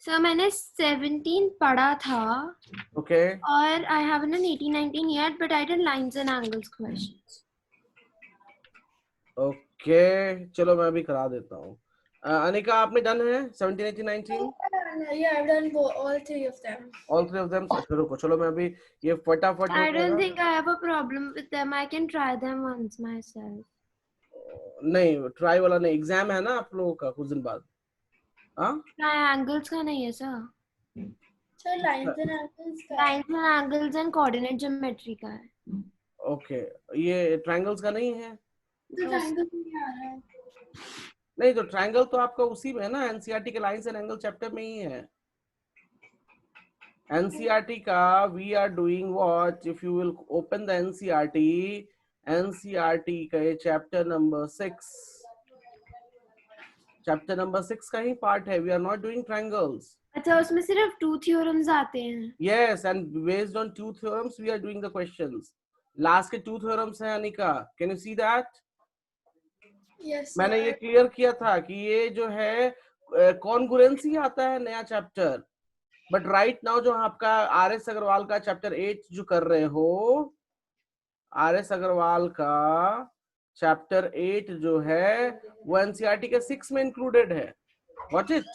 Sir मैंने 17 पढ़ा था ओके और I haven't done 18 19 yet, but I did lines and angles questions. Okay चलो मैं अभी करा देता हूँ। अनिका आपने डन है 17 18 19? Yeah, I've done all three of them. All three of them. अच्छा रुको, चलो मैं अभी ये फटाफट हो I don't जाएगा। think I have a problem with them. I can try them once myself. नहीं ट्राई वाला नहीं, एग्जाम है ना आप लोगों का कुछ दिन बाद। हाँ Triangles का नहीं है sir. So lines and angles का Lines and angles and coordinate geometry का है. ओके, ये ट्रायंगल्स का नहीं है। तो triangles नहीं आ रहा है। नहीं तो ट्रायंगल तो आपका उसी में है ना, एनसीईआरटी के लाइंस एंड एंगल चैप्टर में ही है। एनसीईआरटी का we are doing what, if you will open the NCERT का ये चैप्टर नंबर 6 का ही पार्ट है। We are not doing triangles. अच्छा उसमें सिर्फ 2 theorems आते हैं. Yes, and based on 2 theorems, we are doing the questions. Last के 2 theorems हैं Anika, can you see that? Yes, मैंने ये क्लियर किया था कि ये जो है कॉन्ग्रुएंसी आता है नया चैप्टर, बट राइट नाउ जो आपका आर.एस. अग्रवाल का चैप्टर 8 जो कर रहे हो, आर.एस. अग्रवाल का चैप्टर 8 जो है वो एनसीईआरटी के 6 में इंक्लूडेड है। Got it?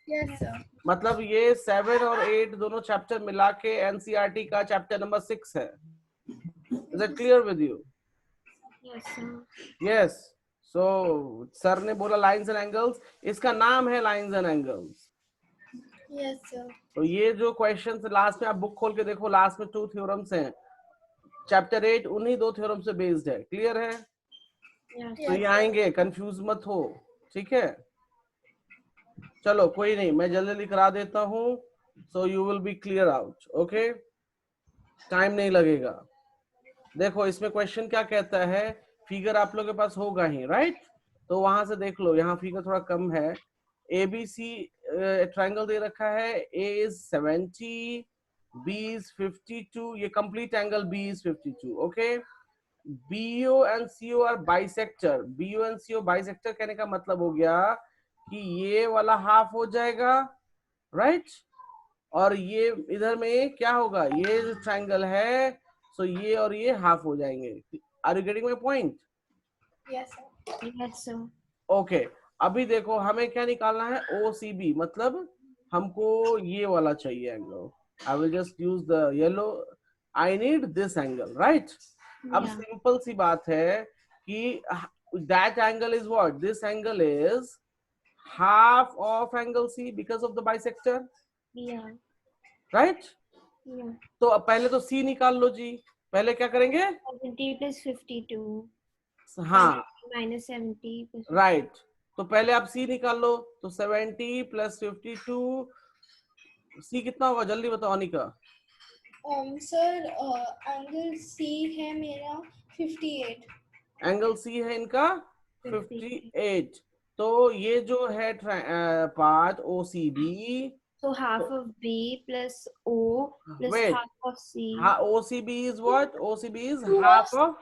yes sir. मतलब ये 7 और 8 दोनों चैप्टर मिला के एनसीईआरटी का चैप्टर नंबर 6 है। Is it clear with you? Yes sir. Yes. So sir ने बोला लाइंस एंड एंगल्स, इसका नाम है lines and angles. Yes sir. तो ये जो क्वेश्चंस लास्ट में आप बुक खोल के देखो, लास्ट में 2 थ्योरम्स हैं। चैप्टर 8 उन्हीं 2 थ्योरम से बेस्ड है। क्लियर है? Yes. तो ये आएंगे, कंफ्यूज मत हो, ठीक है? चलो कोई नहीं, मैं जल्दी जल्दी करा देता हूँ, so you will be clear out. Okay, time नहीं लगेगा। देखो इसमें क्वेश्चन क्या कहता है, फिगर आप लोग के पास होगा ही, राइट? तो वहां से देख लो, यहाँ फिगर थोड़ा कम है। ABC ट्रायंगल दे रखा है, A is 70, B is 52, ये complete angle B is 52, okay? BO and CO are bisector। BO and CO bisector कहने का मतलब हो गया कि ये वाला हाफ हो जाएगा, राइट? और ये इधर में क्या होगा, ये जो ट्रायंगल है, सो ये और ये हाफ हो जाएंगे। Are you getting my point? Yes sir. Yes sir. Okay, अभी देखो हमें क्या निकालना है, OCB, मतलब हमको ये वाला चाहिए angle. I will just use the yellow, I need this angle, right? अब Yeah. सिंपल सी बात है कि that angle is what, this angle is half of angle C because of the bisector, Yeah. right? Yeah. तो अब पहले तो C निकाल लो जी। पहले क्या करेंगे? 70 plus 52. हाँ Minus 70 plus 52. राइट, तो पहले आप C निकाल लो, तो 70 plus 52, C कितना होगा जल्दी बताओ अनिका। Sir, angle C है मेरा 58. एंगल C है इनका 58। तो ये जो है part OCB, So half of B plus O plus wait, half of C. OCB is what? OCB is Two half of of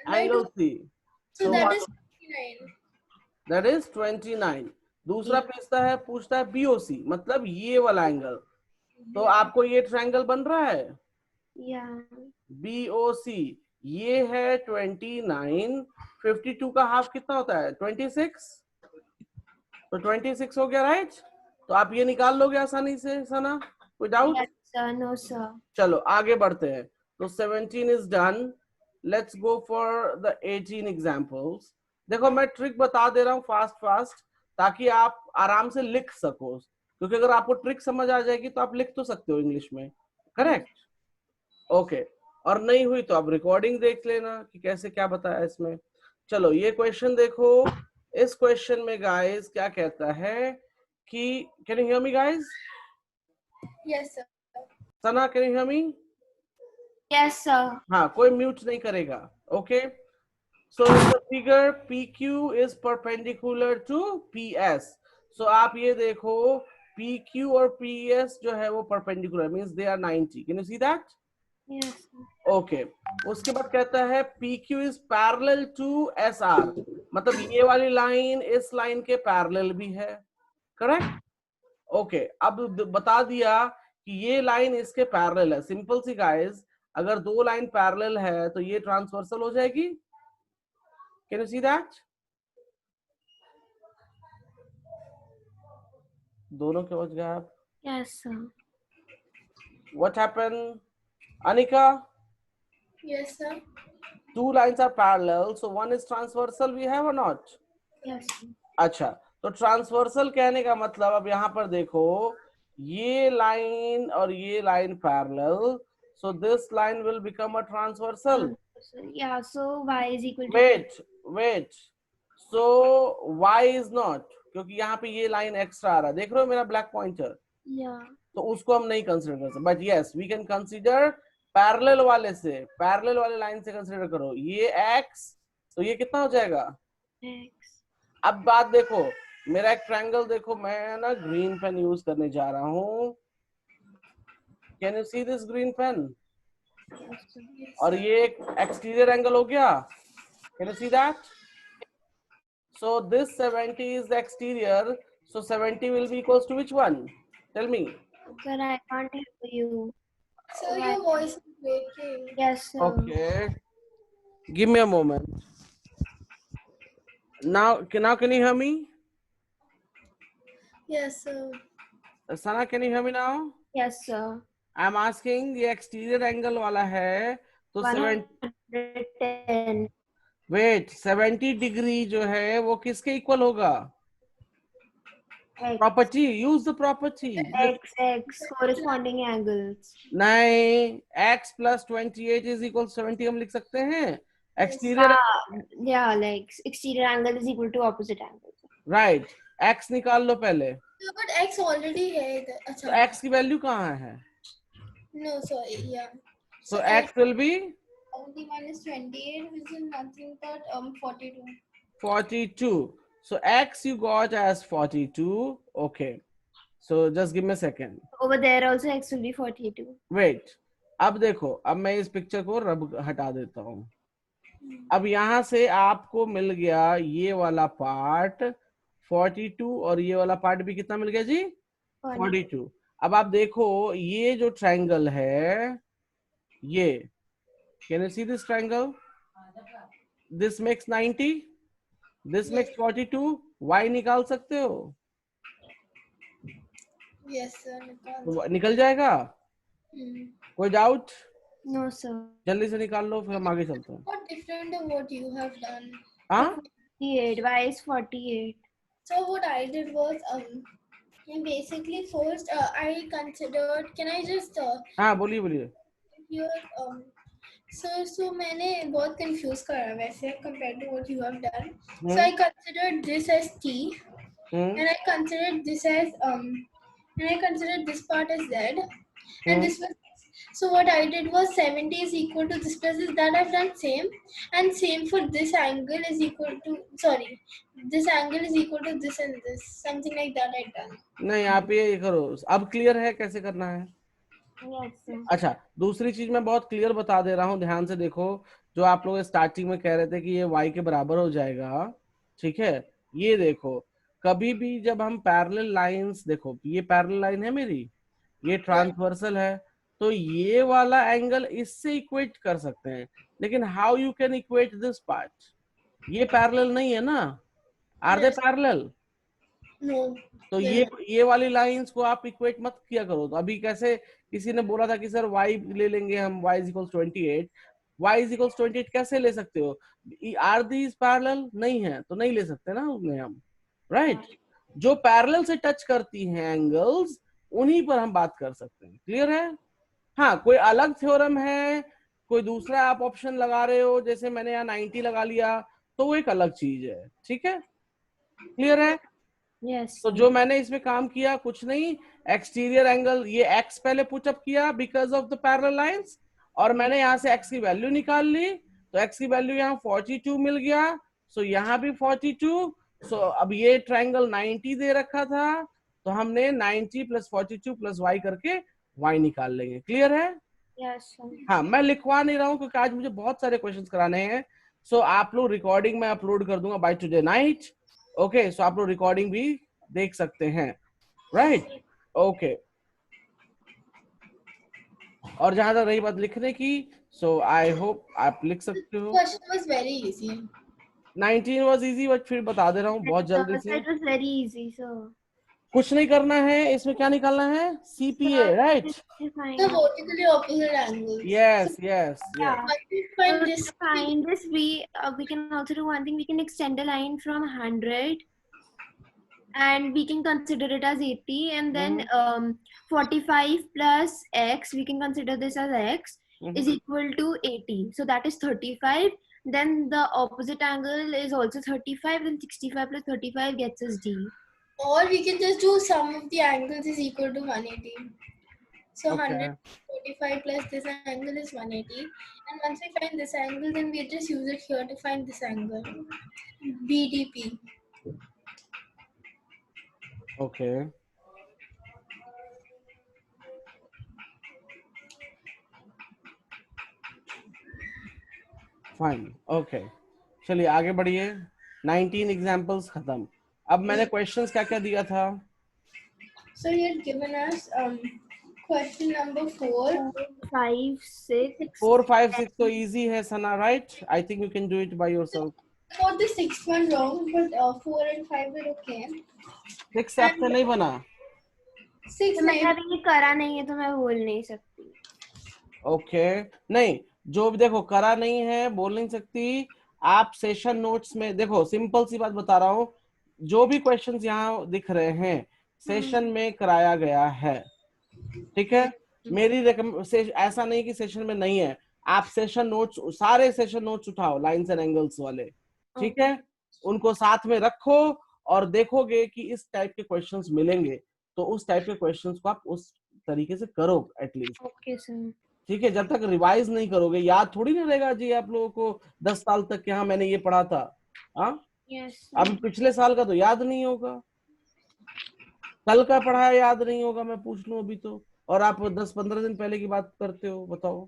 angle C, So so that what? is 59. That is 29। दूसरा पूछता है BOC, मतलब ये वाला angle. तो आपको ये triangle बन रहा है Yeah. BOC, ये है 29, 52 का हाफ कितना होता है 26, तो 26 हो गया, राइट? तो आप ये निकाल लोगे आसानी से, सना, कोई doubt? Yes sir. No sir. चलो आगे बढ़ते हैं। तो 17 is done, let's go for the 18 examples. देखो मैं ट्रिक बता दे रहा हूँ फास्ट ताकि आप आराम से लिख सको, क्योंकि अगर आपको ट्रिक समझ आ जाएगी तो आप लिख तो सकते हो इंग्लिश में, करेक्ट? ओके, और नहीं हुई तो आप रिकॉर्डिंग देख लेना कि कैसे क्या बताया इसमें। चलो ये क्वेश्चन देखो, इस क्वेश्चन में गाइस क्या कहता है कि, can you hear me guys? Yes sir. Sana can you hear me? Yes sir. हाँ, कोई म्यूट नहीं करेगा, okay? So the figure PQ is perpendicular to PS। So आप ये देखो PQ और PS जो है वो perpendicular, means they are 90। Can you see that? Yes sir. Okay, उसके बाद कहता है PQ is parallel to SR, मतलब ये वाली लाइन इस लाइन के पैरेलल भी है, करेक्ट? ओके अब बता दिया कि ये लाइन इसके पैरेलल है। सिंपल सी गाइस, अगर दो लाइन पैरेलल है तो ये ट्रांसवर्सल हो जाएगी। Can you see that? दोनों के वजह gap. Yes, sir. What happened, Anika? Yes, sir. Two lines are parallel, so one is transversal. We have or not? Yes, sir. अच्छा, तो ट्रांसवर्सल कहने का मतलब अब यहाँ पर देखो, ये लाइन और ये line parallel, so this line will become a transversal. Yeah, so y is equal to wait, so y is not, क्योंकि यहाँ पे ये लाइन एक्स्ट्रा आ रहा है, देख रहे हो मेरा ब्लैक पॉइंटर, yeah. तो उसको हम नहीं कंसिडर कर सकते, but yes we can consider parallel वाले से, पैरेलल वाले लाइन से कंसिडर करो, ये x, तो ये कितना हो जाएगा X. अब बात देखो, मेरा एक ट्रायंगल देखो, मैं ना ग्रीन पेन यूज करने जा रहा हूँ, can you see this green pen, Yes, sir. और ये एक एक्सटीरियर एंगल हो गया, can you see that? So this 70 is the exterior, so 70 will be equals to which one? Tell me. Sir, I can't hear you. Sir, your voice is breaking. Yes, sir. Okay. Give me a moment. Now can you hear me? Yes, sir. Sana, can you hear me now? Yes, sir. I'm asking ये exterior angle वाला है, तो 110. wait 70 degree जो है वो किसके equal होगा? X. Property, use the property. X corresponding angles. नहीं, x plus 28 is equal to 70 हम लिख सकते हैं. Exterior, Yeah, like exterior angle is equal to opposite angle. right? x निकाल लो पहले. No, but X already है इधर. तो अच्छा. x की वैल्यू कहाँ है? No, sorry. Yeah. So x will be 70 minus 28, which is nothing but 42. 42. So x you got as 42. Okay. So just give me a second. Over there also X will be 42. Wait. अब देखो, अब मैं इस picture को रब हटा देता हूँ. अब यहाँ से आपको मिल गया ये वाला पार्ट 42 और ये वाला पार्ट भी कितना मिल गया जी? 42. अब आप देखो ये जो ट्रायंगल है ये, can you see this triangle? This makes 90, this makes 42. y निकाल सकते हो? Yes, sir. तो निकल जाएगा? कोई डाउट? No, sir. जल्दी से निकाल लो, फिर हम आगे चलते हैं. What different of what you have done? हाँ 48. Y is 48. So what I did was and basically first I considered. Can I just हाँ बोलिए बोलिए. your sir, so मैंने बहुत confused करा वैसे compared to what you have done. So I considered this as T, and I considered this as and I considered this part as Z, and this was. So what I did was 70 is equal to this plus this, that I've done same, and same for this angle is equal to, sorry, this angle is equal to this and this, something like that I've done. नहीं, आप ये करो. अब clear है कैसे करना है? Yes, sir. अच्छा, दूसरी चीज मैं बहुत क्लियर बता दे रहा हूँ, ध्यान से देखो. जो आप लोग स्टार्टिंग में कह रहे थे कि ये y के बराबर हो जाएगा, ठीक है, ये देखो, कभी भी जब हम पैरेलल लाइंस, देखो ये पैरेलल लाइन है मेरी, ये ट्रांसवर्सल है, तो ये वाला एंगल इससे इक्वेट कर सकते हैं, लेकिन how you can equate this part? ये पैरेलल नहीं है ना, आर दे पैरेलल? No. तो ये वाली लाइंस को आप इक्वेट मत किया करो. तो अभी कैसे किसी ने बोला था कि सर y ले लेंगे हम, y is equals 28, y is equals 28 कैसे ले सकते हो? Are these parallel? नहीं है तो नहीं ले सकते ना उसमें हम, राइट? जो पैरेलल से टच करती हैं एंगल्स, उन्हीं पर हम बात कर सकते हैं. क्लियर है? हाँ, कोई अलग थ्योरम है, कोई दूसरा आप ऑप्शन लगा रहे हो, जैसे मैंने यहाँ 90 लगा लिया, तो वो एक अलग चीज है. ठीक है, क्लियर है? Yes. तो जो मैंने इसमें काम किया कुछ नहीं, एक्सटीरियर एंगल ये x पहले पुटअप किया because of the parallel lines, और मैंने यहाँ से x की वैल्यू निकाल ली, तो x की वैल्यू यहाँ 42 मिल गया, सो यहाँ भी 42. सो अब ये ट्रायंगल 90 दे रखा था, तो हमने 90 प्लस 42 प्लस y करके y निकाल लेंगे. क्लियर है? Yes, sir. हाँ, मैं लिखवा नहीं रहा हूँ क्योंकि आज मुझे बहुत सारे क्वेश्चंस कराने हैं. सो आप लोग रिकॉर्डिंग में अपलोड कर दूंगा बाय टुडे नाइट. ओके, सो आप लोग रिकॉर्डिंग भी देख सकते हैं. Right, okay. और जहां तक रही बात लिखने की, सो आई होप आप लिख सकते हो। Question was very easy. 19 was easy, but फिर बता दे रहा हूँ बहुत जल्दी So से। it was very easy. So कुछ नहीं करना है इसमें, क्या निकालना है? CPA, right? The vertically opposite angles. Yes yes yes. yeah. Once we So find to this, find this, we can also do one thing. We can extend a line from 100, and we can consider it as 80, and then 45 plus x, we can consider this as x, is equal to 80. So that is 35. Then the opposite angle is also 35. Then 65 plus 35 gets us D. or we can just do sum of the angles is equal to 180. So Okay. 145 plus this angle is 180. And once we find this angle, then we just use it here to find this angle. BDP. Okay fine, okay. चलिए आगे बढ़िए। 19 examples खत्म। अब मैंने questions क्या क्या दिया था? So he had given us question number 4. 5, 6. 4, 5, 6 तो इजी है Sana, right? I think you can do it by yourself. I got the 6th one wrong, but 4 and 5 were okay. 6 से आपसे नहीं बना? 6, तो मैंने 9. अभी ये करा नहीं है तो मैं बोल नहीं सकती। ओके नहीं, जो भी देखो करा नहीं है बोल नहीं सकती। आप सेशन नोट्स में देखो, सिंपल सी बात बता रहा हूँ, जो भी क्वेश्चंस यहाँ दिख रहे हैं सेशन में कराया गया है, ठीक है? मेरी ऐसा नहीं कि सेशन में नहीं है। आप सेशन नोट्स, सारे सेशन नोट्स उठाओ लाइंस एंड एंगल्स वाले, ठीक है? उनको साथ में रखो और देखोगे कि इस टाइप के क्वेश्चंस मिलेंगे, तो उस टाइप के क्वेश्चंस को आप उस तरीके से करो एटलीस्ट। Okay sir. ठीक है, जब तक रिवाइज नहीं करोगे याद थोड़ी ना रहेगा जी आप लोगों को 10 साल तक कि हाँ मैंने ये पढ़ा था। हाँ, अब पिछले साल का तो याद नहीं होगा, कल का पढ़ाया याद नहीं होगा, मैं पूछ लूं अभी तो, और आप 10-15 दिन पहले की बात करते हो, बताओ।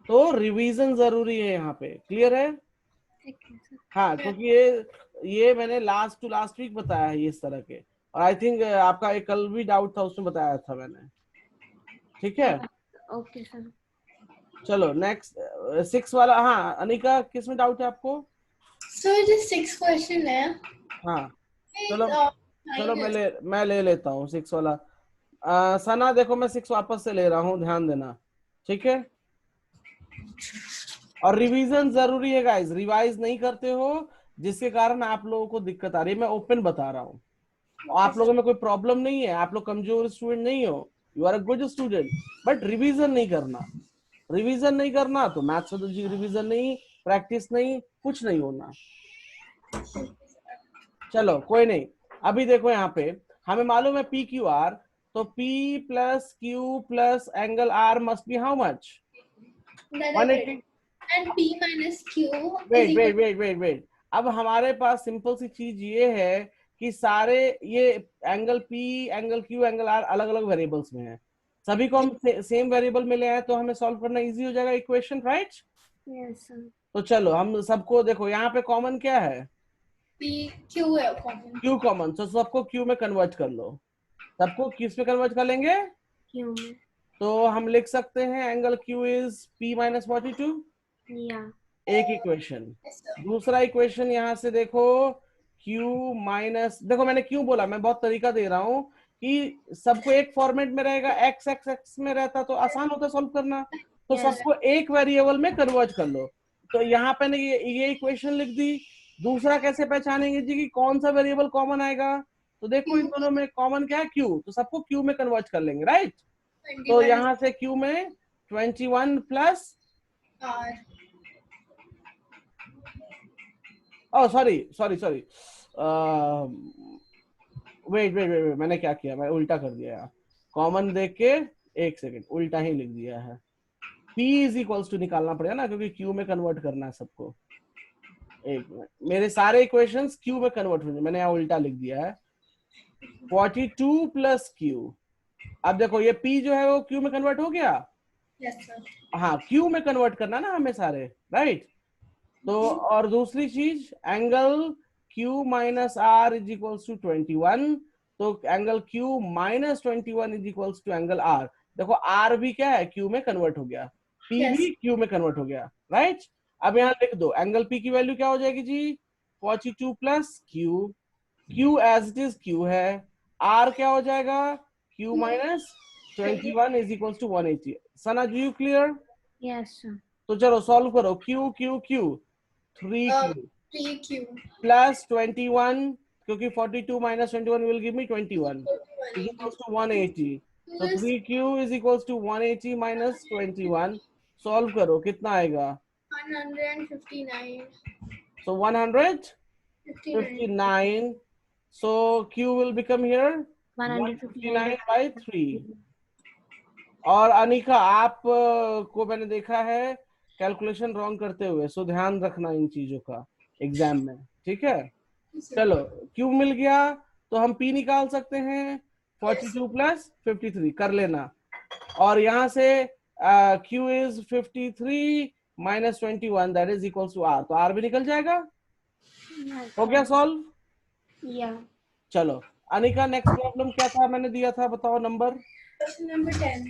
तो रिवीजन जरूरी है यहाँ पे, क्लियर है? हाँ, क्योंकि ये मैंने लास्ट टू लास्ट वीक बताया है इस तरह के, और आई थिंक आपका एक कल भी डाउट था उसमें बताया था मैंने, ठीक है? Okay sir. चलो नेक्स्ट 6 वाला। हाँ अनिका, किसमें डाउट है आपको? So it is 6 question है। हाँ चलो चलो मैं ले लेता हूँ 6 वाला। सना देखो मैं 6 वापस से ले रहा हूँ, ध्यान देना, ठीक है? और रिवीजन जरूरी है गाइस, रिवाइज नहीं करते हो जिसके कारण आप लोगों को दिक्कत आ रही है। मैं ओपन बता रहा हूँ, आप लोगों में कोई प्रॉब्लम नहीं है, आप लोग कमजोर स्टूडेंट नहीं हो, you are a good student, but revision नहीं करना। रिवीजन नहीं करना तो मैथ्स में तो रिवीजन नहीं, प्रैक्टिस नहीं, कुछ नहीं होना। चलो कोई नहीं। अभी देखो यहाँ पे हमें मालूम है पी क्यू आर, तो P plus Q plus angle R must be how much? 180। And P minus Q wait. अब हमारे पास सिंपल सी चीज ये है कि सारे ये angle P, angle Q, angle R अलग अलग वेरिएबल्स में है, सभी को हम सेम वेरिएबल में ले आए तो हमें सॉल्व करना इजी हो जाएगा इक्वेशन, राइट? Yes sir. तो चलो हम सबको देखो, यहाँ पे कॉमन क्या है? Q है कॉमन। Q कॉमन, तो सबको Q में कन्वर्ट कर लो। सबको किस में कन्वर्ट कर लेंगे? Q में। तो हम लिख सकते हैं angle Q is P minus 42। एक इक्वेशन। दूसरा इक्वेशन यहाँ से देखो, Q माइनस, देखो मैंने क्यों बोला, मैं बहुत तरीका दे रहा हूँ कि सबको एक फॉर्मेट में रहेगा, x x x में रहता तो आसान होता सॉल्व करना, तो सबको एक वेरिएबल में कन्वर्ट कर लो। तो यहाँ पे ये इक्वेशन लिख दी। दूसरा कैसे पहचानेंगे जी कि कौन सा वेरिएबल कॉमन आएगा? तो देखो इन दोनों में कॉमन क्या है? Q, तो सबको Q में कन्वर्ट कर लेंगे, राइट? तो यहाँ से Q में 21 प्लस R, सॉरी वेट, मैंने क्या किया, मैं उल्टा कर दिया यार, कॉमन देख के एक सेकेंड उल्टा ही लिख दिया है। P इज इक्वल्स टू निकालना पड़ेगा ना, क्योंकि Q में कन्वर्ट करना है सबको। एक मिनट, मेरे सारे इक्वेशंस Q में कन्वर्ट होंगे, मैंने यहाँ उल्टा लिख दिया है। 42 प्लस Q, अब देखो ये P जो है वो Q में कन्वर्ट हो गया। yes sir, हाँ, Q में कन्वर्ट करना ना हमें सारे, राइट? तो और दूसरी चीज angle Q minus R is equals to 21, तो angle Q minus 21 is equals to angle R। देखो R भी क्या है, Q में कन्वर्ट हो गया, P Yes. भी Q में कन्वर्ट हो गया, राइट। अब यहाँ लिख दो एंगल P की वैल्यू क्या हो जाएगी जी, 42 plus Q, Q as it is Q है, R क्या हो जाएगा, Q minus 21 is equals to 180। Sana ji you clear? Yes, sir. तो चलो सॉल्व करो, Q Q Q 3Q 3Q plus 21, क्योंकि 42 minus 21 will give me 21 is equals to 180. So 3Q is equals to 180 minus 21. Solve करो, कितना आएगा? 159. So 159. So Q will become here 159 by 3. और अनिका आप को मैंने देखा है कैलकुलेशन रॉन्ग करते हुए, सो ध्यान रखना इन चीजों का एग्जाम में, ठीक है। चलो Q मिल गया, तो हम P निकाल सकते हैं, 42 प्लस 53 कर लेना, और यहाँ से Q is 53 minus 21 that is equals to R, तो R भी निकल जाएगा। हो गया सॉल्व? Yeah. चलो अनिका नेक्स्ट प्रॉब्लम क्या था, मैंने दिया था बताओ नंबर। Question number 10.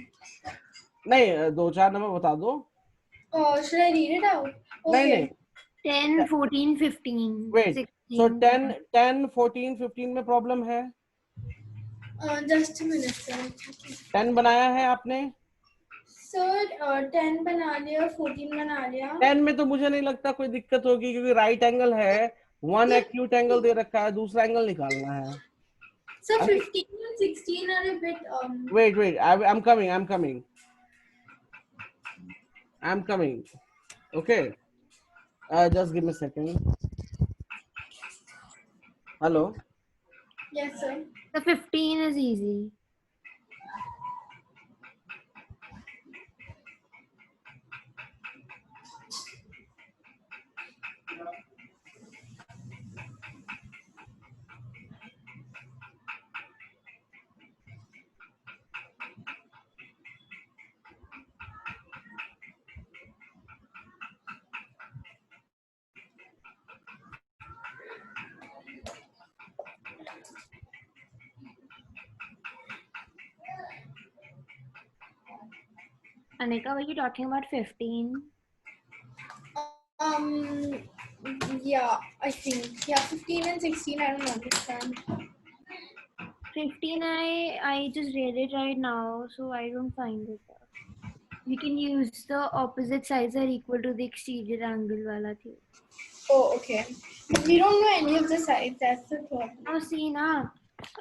नहीं, 2-4 नंबर बता दो। Should I read it out? नहीं Okay. नहीं 10, 14, 15, वेट, 16. सो 10, 14, 15 में प्रॉब्लम है। Just a minute, sir. 10 बनाया है आपने? Sir, 10 बना लिया, 14 बना लिया. 10 में तो मुझे नहीं लगता कोई दिक्कत होगी, क्योंकि राइट एंगल है, वन एक्यूट एंगल दे रखा है, दूसरा एंगल निकालना है। So 15 and 16 are a bit wait I'm coming. Okay, just give me a second. Hello. Yes, sir. The 15 is easy. Anika, were you talking about 15? Yeah, I think. Yeah, 15 and 16, I don't understand. 15, I just read it right now, so I don't find it. We can use the opposite sides are equal to the exterior angle wala theorem. Oh, okay. We don't know any of the sides, that's the problem. Now see na,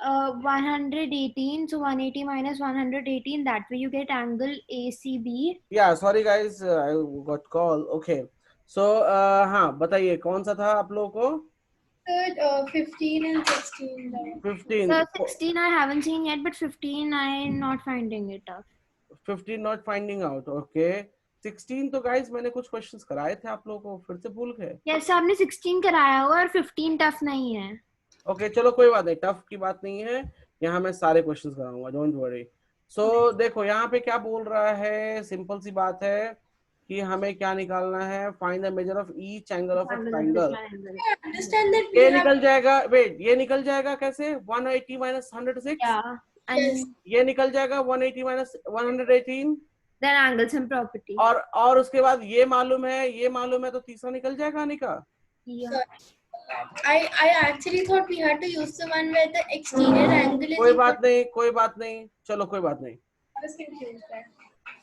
118, so 180 minus 118, that way you get angle ACB. Yeah, sorry guys, I got call. Okay, so हाँ बताइए कौन सा था आप लोगों को? Sir, 15 and 16. 15. The 16 I haven't seen yet, but 15 I'm not finding it up. 15 not finding out. Okay, 16 तो guys मैंने कुछ questions कराए थे आप लोगों को, फिर से भूल गए? Yes, आपने 16 कराया हुआ और 15 टफ नहीं है. Okay, चलो कोई बात नहीं, टफ की बात नहीं है, यहाँ मैं सारे क्वेश्चंस कराऊंगा, डोंट वरी। सो देखो यहाँ पे क्या बोल रहा है, सिंपल सी बात है कि हमें क्या निकालना है, find the measure of each angle of a triangle. Understand that ये निकल जाएगा, वेट ये निकल जाएगा कैसे, 180 माइनस 106। Yeah, and ये निकल जाएगा 180 minus 118। then angles and property. और उसके बाद ये मालूम है, तो तीसरा निकल जाएगा Anika. Yeah. I actually thought we had to use the one where the exterior angle is कोई equal. कोई बात नहीं, चलो कोई बात नहीं, I was confused there.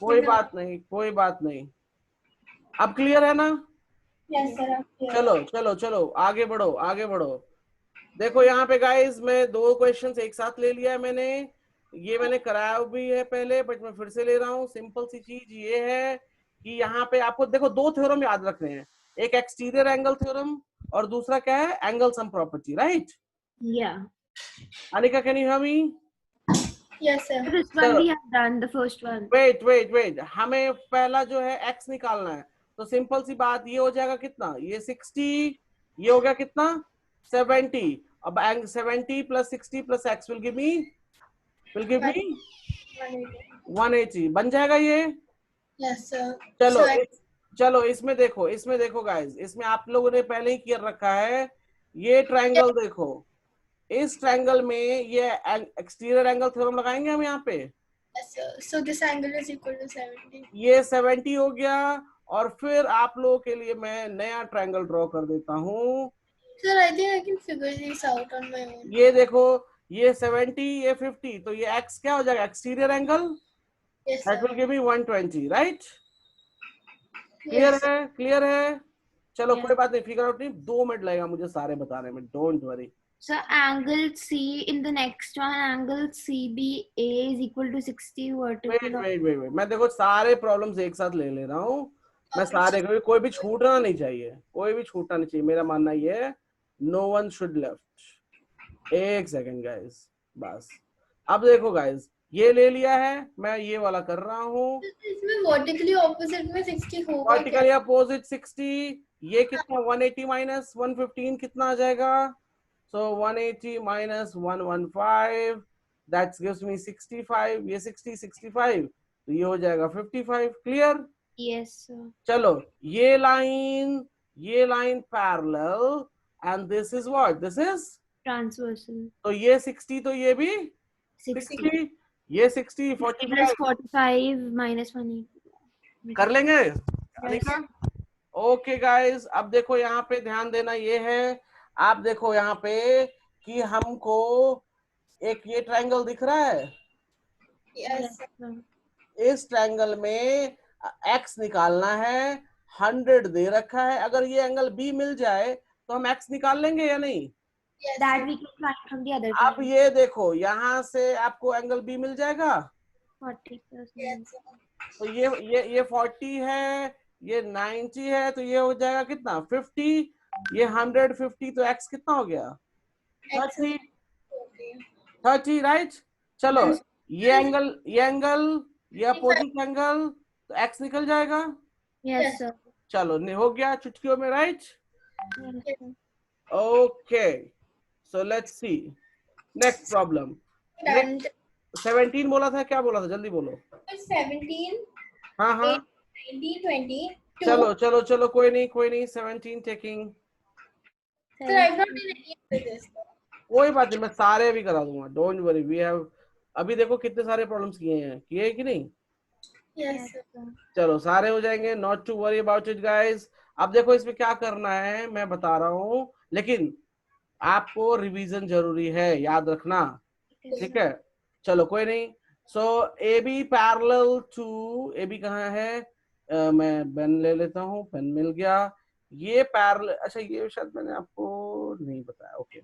कोई बात नहीं, अब क्लियर है ना? Yes, sir. चलो आगे बढ़ो। देखो यहाँ पे गाइस मैं 2 क्वेश्चंस एक साथ ले लिया है मैंने, ये मैंने कराया भी है पहले, बट मैं फिर से ले रहा हूँ। सिंपल सी चीज ये है कि यहाँ पे आपको देखो 2 थ्योरम याद रखने हैं, एक एक्सटीरियर एंगल थ्योरम और दूसरा क्या है, angle sum property, right? Yeah. Anika can you hear me? Yes, sir. This one we have done, the first one. Wait, हमें पहला जो है x निकालना है, तो सिंपल सी बात ये हो जाएगा कितना, ये 60, ये हो गया कितना 70। अब 70 plus 60 plus x will give me 180 बन जाएगा ये। Yes, sir. चलो इसमें देखो गाइस, इसमें आप लोगों ने पहले ही किया रखा है, ये ट्रायंगल देखो, इस ट्रायंगल में ये एक्सटीरियर एंगल थ्योरम लगाएंगे हम यहाँ पे। Yes, sir. So this angle is equal to 70. ये 70 हो गया, और फिर आप लोगों के लिए मैं नया ट्रायंगल ड्रॉ कर देता हूँ। Sir, I think I can figure this out on my own. ये देखो, ये 70, ये 50, तो ये x क्या हो जाएगा, exterior angle, Yes, that sir. Will give me 120, right? Clear Yes. है, क्लियर है? चलो Yeah. कोई बात नहीं, फिगर आउट नहीं, 2 मिनट लगेगा मुझे सारे बताने में, don't worry. So angle C in the next one, angle CBA is equal to 60 vertical. Wait, मैं देखो सारे प्रॉब्लम्स एक साथ ले रहा हूँ, मैं सारे, कोई भी छूटना नहीं चाहिए, कोई भी छूटना नहीं चाहिए, मेरा मानना ये है, नो वन शुड लेफ्ट। एक सेकंड गाइस, बस। अब देखो गाइस, ये ले लिया है, मैं ये वाला कर रहा हूँ, इसमें वर्टिकली ऑपोजिट में 60 होगा क्या? वर्टिकली अपोजिट 60, ये कितना 180 माइनस 115 कितना आ जाएगा? So 180 minus 115, that gives me 65, ये 60, 65, तो ये हो जाएगा 55, क्लियर? Yes, sir. चलो, ये line parallel, and this is what, this is Transversal. तो ये 60, तो ये भी 60. 60, ये 60, 60 plus 45 45 minus 180. कर लेंगे अनिका? ओके गाइस, अब देखो यहाँ पे ध्यान देना, ये है, आप देखो यहाँ पे कि हमको एक ये ट्रायंगल दिख रहा है, Yes. sir. इस ट्रायंगल में x निकालना है, 100 दे रखा है, अगर ये एंगल B मिल जाए तो हम x निकाल लेंगे या नहीं? Yes. That we can find from the other अब side. ये देखो, यहाँ से आपको एंगल B मिल जाएगा, 40 plus Yes. तो ये 40 है, ये 90 है, तो ये हो जाएगा कितना 50, ये 150, तो x कितना हो गया 30, 30, राइट? चलो, ये एंगल, ये अपोजिट एंगल, तो x निकल जाएगा। Yes, sir. चलो, हो गया चुटकियों में, right? Yes, sir. Okay, so let's see next problem. And 17 बोला था, क्या बोला था, जल्दी बोलो। 17, हाँ हाँ, 19, 20. चलो, कोई नहीं, 17 taking, Sir, I've not done any of this. कोई बात नहीं, मैं सारे भी करा दूंगा, डोंट वरी, वी हैव, अभी देखो कितने सारे प्रॉब्लम्स किए कि नहीं? Yes, Yes, sir. sir. चलो, सारे हो जाएंगे, not to worry about it guys. अब देखो इसमें क्या करना है मैं बता रहा हूँ, लेकिन आपको रिवीजन जरूरी है, याद रखना, ठीक है? चलो कोई नहीं। So A B parallel to, A B कहाँ है? मैं पेन ले लेता हूँ, पेन मिल गया। ये पैरेलल, अच्छा ये शायद मैंने आपको नहीं बताया, okay.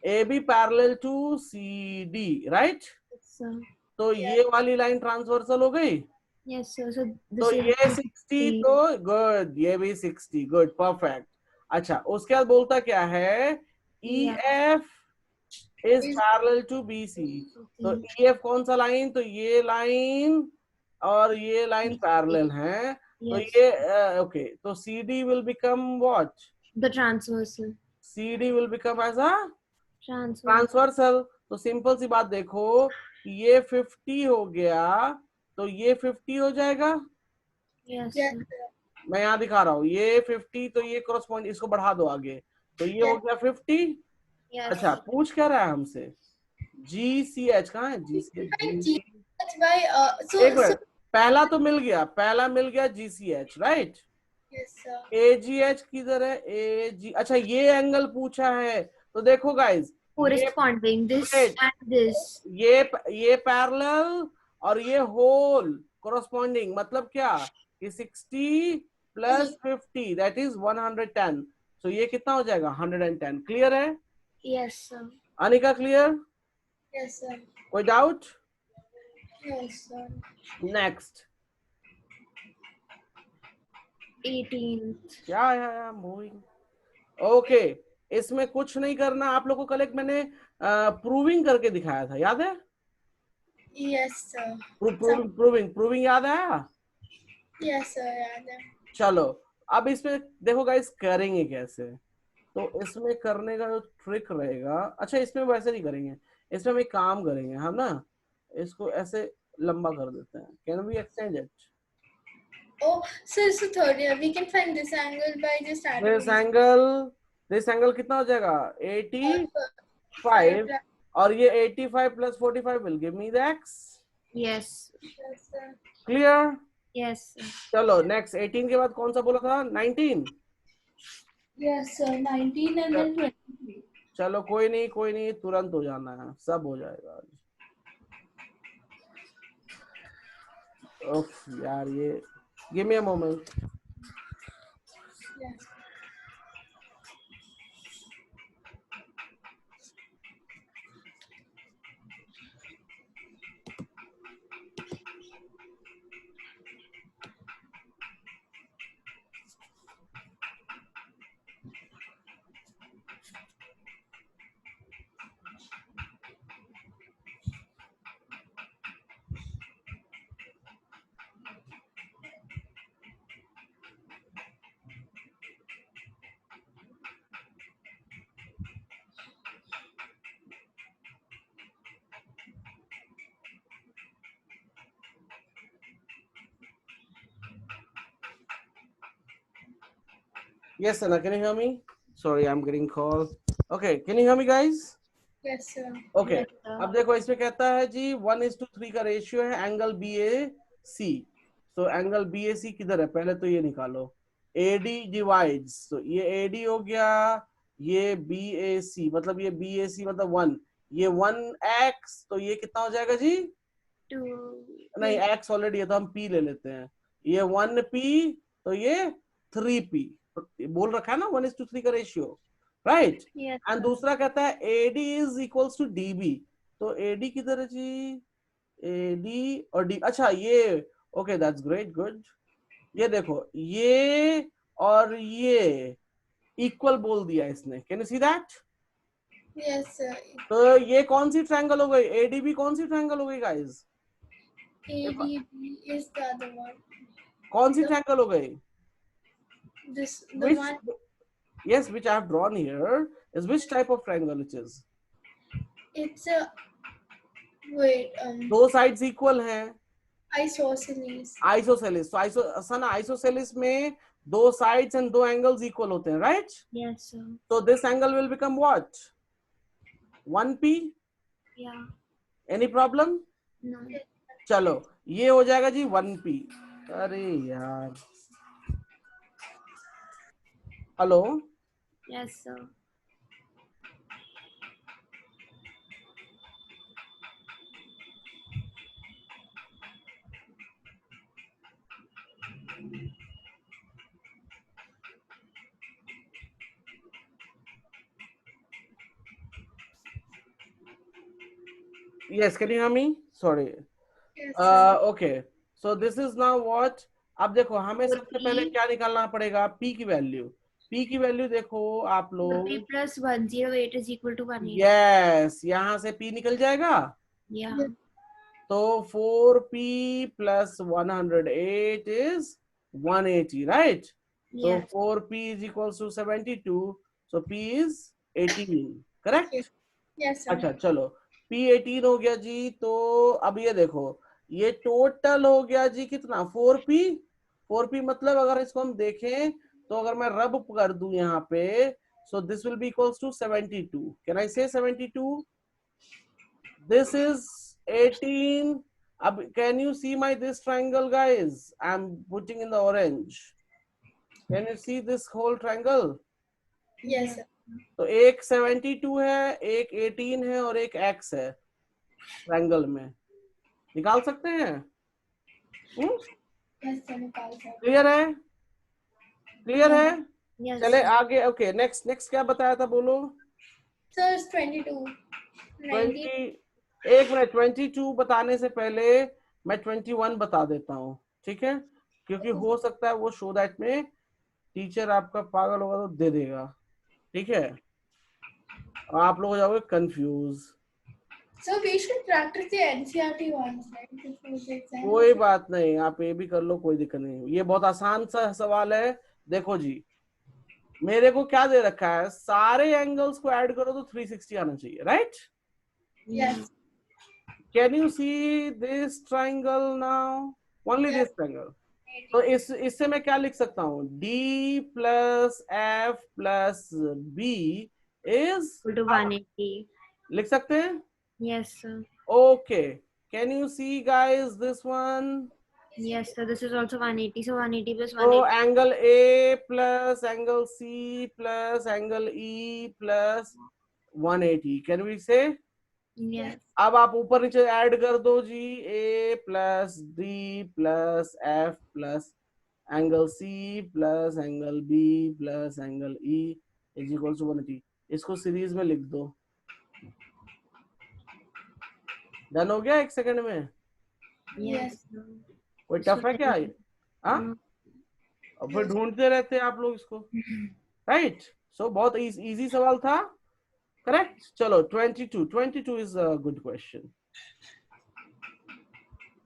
A B parallel to C D, right? Yes, sir. तो ये वाली लाइन ट्रांसवर्सल हो गई, Yes, sir. So तो this ये is 60, तो गुड, ये भी 60, गुड, परफेक्ट। अच्छा, उसके बाद बोलता क्या है, EF is parallel to BC, तो EF कौन सा लाइन, तो ये लाइन और ये लाइन पैरेलल है, तो Yes. ये ओके, तो CD will become what? The transversal. CD will become as a Transversal. Transversal. तो सिंपल सी बात देखो, ये 50 हो गया, तो ये 50 हो जाएगा, Yes, Yes, sir. sir. मैं यहाँ दिखा रहा हूँ, ये 50, तो ये क्रॉसपॉइंट, इसको बढ़ा दो आगे, तो ये हो गया 50। Yes. अच्छा, पूछ क्या रहा है हमसे, GCH कहाँ है, GCH? That's why, एक मिनट, पहला तो मिल गया GCH, right? yes, sir. AGH किधर है, AG, अच्छा ये एंगल पूछा है, तो देखो guys, Corresponding this Wait. and this. ये पैरेलल और ये होल कोरस्पॉन्डिंग, मतलब क्या कि 60 प्लस 50 दैट इज 110, सो ये कितना हो जाएगा 110, क्लियर है Yes, sir. Anika, clear? Yes, sir. कोई doubt? Yes, sir. Next 18th. क्या मूविंग, ओके, इसमें कुछ नहीं करना आप लोग को, कल एक मैंने प्रूविंग करके दिखाया था, याद है? Yes, sir. प्रूविंग याद आया? Yes, sir. Yeah. चलो, अब इसमें देखो गाइस करेंगे कैसे, तो इसमें करने का जो ट्रिक रहेगा, अच्छा इसमें वैसे नहीं करेंगे, इसमें हम एक काम करेंगे, हम ना इसको ऐसे लंबा कर देते हैं, can we extend it? Oh, sir, so third year we can find this angle by just adding this angle कितना हो जाएगा 80, 5 और ये 85 plus 45 will give me the x. Yes. Yes, sir. Clear? Yes. चलो नेक्स्ट 18 के बाद कौन सा बोला था? 19. Yes, sir. 19 and then 23. चलो कोई नहीं, तुरंत हो जाना है, सब हो जाएगा। उफ यार, ये give me a moment. Yes. Yes, Anna, can you hear me? Sorry, I'm getting call. Okay, can you hear me guys? Yes, sir. Okay. Yes, sir. अब देखो इसमें कहता है जी 1:3 का रेशियो है एंगल BAC। तो एंगल BAC किधर है? पहले तो ये निकालो। AD डिवाइड्स, तो ये AD हो गया, ये BAC मतलब ये BAC मतलब 1, ये 1x, तो ये कितना हो जाएगा जी? 2. नहीं, x ऑलरेडी है तो हम P ले लेते हैं। ये 1P, तो ये 3P। बोल रखा है ना 1:3 का रेशियो, राइट? Yes. एंड दूसरा कहता है AD is equals to DB। तो AD किधर है जी? AD और D, अच्छा ये, ओके दैट्स ग्रेट, गुड। ये देखो, ये और ये इक्वल बोल दिया इसने, can you see that? Yes, sir. तो ये कौन सी ट्रायंगल हो गई? ADB कौन सी ट्रायंगल हो गई guys? ADB is the other one. कौन सी ट्रायंगल हो गई? The Which, one. yes, which I have drawn here is which type of triangle it is? It's a. Wait. दो sides equal हैं, Isosceles. isosceles। तो सना isosceles में दो sides and दो angles equal होते हैं, right? Yes, sir. So this angle will become what? 1P? Yeah. Any problem? No. चलो ये हो जाएगा जी 1P। अरे यार, hello, Yes, sir. yes, can you hear me? Sorry. Yes, sir. Okay, so this is now what? अब देखो हमें सबसे पहले क्या निकालना पड़ेगा? P की वैल्यू। P की वैल्यू देखो आप लोग, P plus 108 is equal to 180. Yes, यहाँ से P निकल जाएगा। Yeah. तो 4P plus 108 is 180, right? So Yes. 4P is equals to 72. So P is 18, correct? Yes. Yes, sir. अच्छा चलो, P 18 हो गया जी। तो अब ये देखो, ये टोटल हो गया जी कितना? 4P। 4P मतलब अगर इसको हम देखें तो अगर मैं रब कर दूं यहाँ पे, so this will be equals to 72. Can I say 72? This is 18. अब can you see my this triangle guys? I'm putting in the orange. Can you see this whole triangle? Yes, sir. तो एक 72 है, एक 18 है और एक x है triangle में। निकाल सकते हैं? Yes, sir. निकाल सकते हैं. क्लियर है? क्लियर है? Yes. चले sir. आगे। ओके, नेक्स्ट क्या बताया था बोलो? Sir, it's 22. 90. एक मिनट, 22 बताने से पहले मैं 21 बता देता हूँ, ठीक है? क्योंकि हो सकता है वो शो दैट में टीचर आपका पागल होगा तो दे देगा, ठीक है? आप लोग हो जाओगे confuse. So we should practice the NCERT ones, right? Before the exam. कोई बात नहीं, आप ये भी कर लो, कोई दिक्कत नहीं। ये बहुत आसान सा सवाल है। देखो जी, मेरे को क्या दे रखा है? सारे एंगल्स को ऐड करो तो 360 आना चाहिए, right? Yes. Can you see this triangle now? Only this triangle. तो इससे मैं क्या लिख सकता हूँ? D plus F plus B is Equal to 180. लिख सकते हैं? Yes, sir. Okay. Can you see, guys, this one? Yes, sir. This is also 180. So 180 plus So 180. angle A plus angle C plus angle E plus 180. Can we say? Yes. अब आप ऊपर नीचे add कर दो जी, A plus D plus F plus angle C plus angle B plus angle E is equal to 180. इसको series में लिख दो. डन हो गया 1 सेकंड में? Yes. sir. कोई So टफ है क्या? हाँ, uh, और फिर ढूंढते रहते हैं आप लोग इसको, राइट? सो बहुत इजी सवाल था, करेक्ट. चलो 22 is a good question.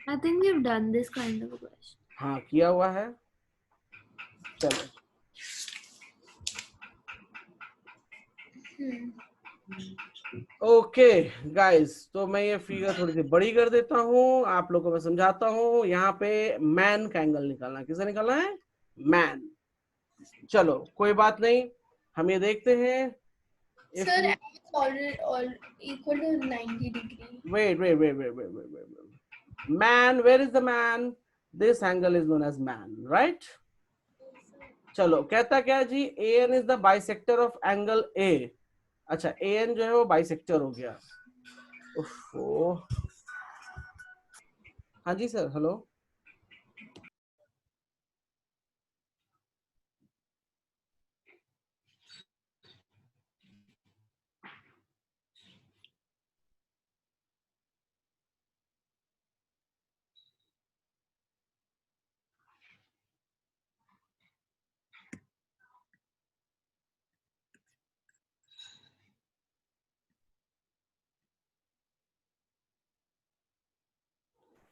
I think we've done this kind of a question. हाँ, किया हुआ है. चलो ओके गाइस, तो मैं ये फिगर थोड़ी सी बड़ी कर देता हूँ, आप लोगों को मैं समझाता हूँ. यहाँ पे मैन का एंगल निकालना, किसे निकालना है? मैन. चलो कोई बात नहीं, हम ये देखते हैं. Sir, it's already all equal to 90 degree. Wait. Man, where is the man? This angle is known as man, right? चलो, कहता क्या जी? AN is the bisector of angle A. अच्छा, AN जो है वो बाइसेक्टर हो गया. उफ़ो. हाँ जी sir, hello.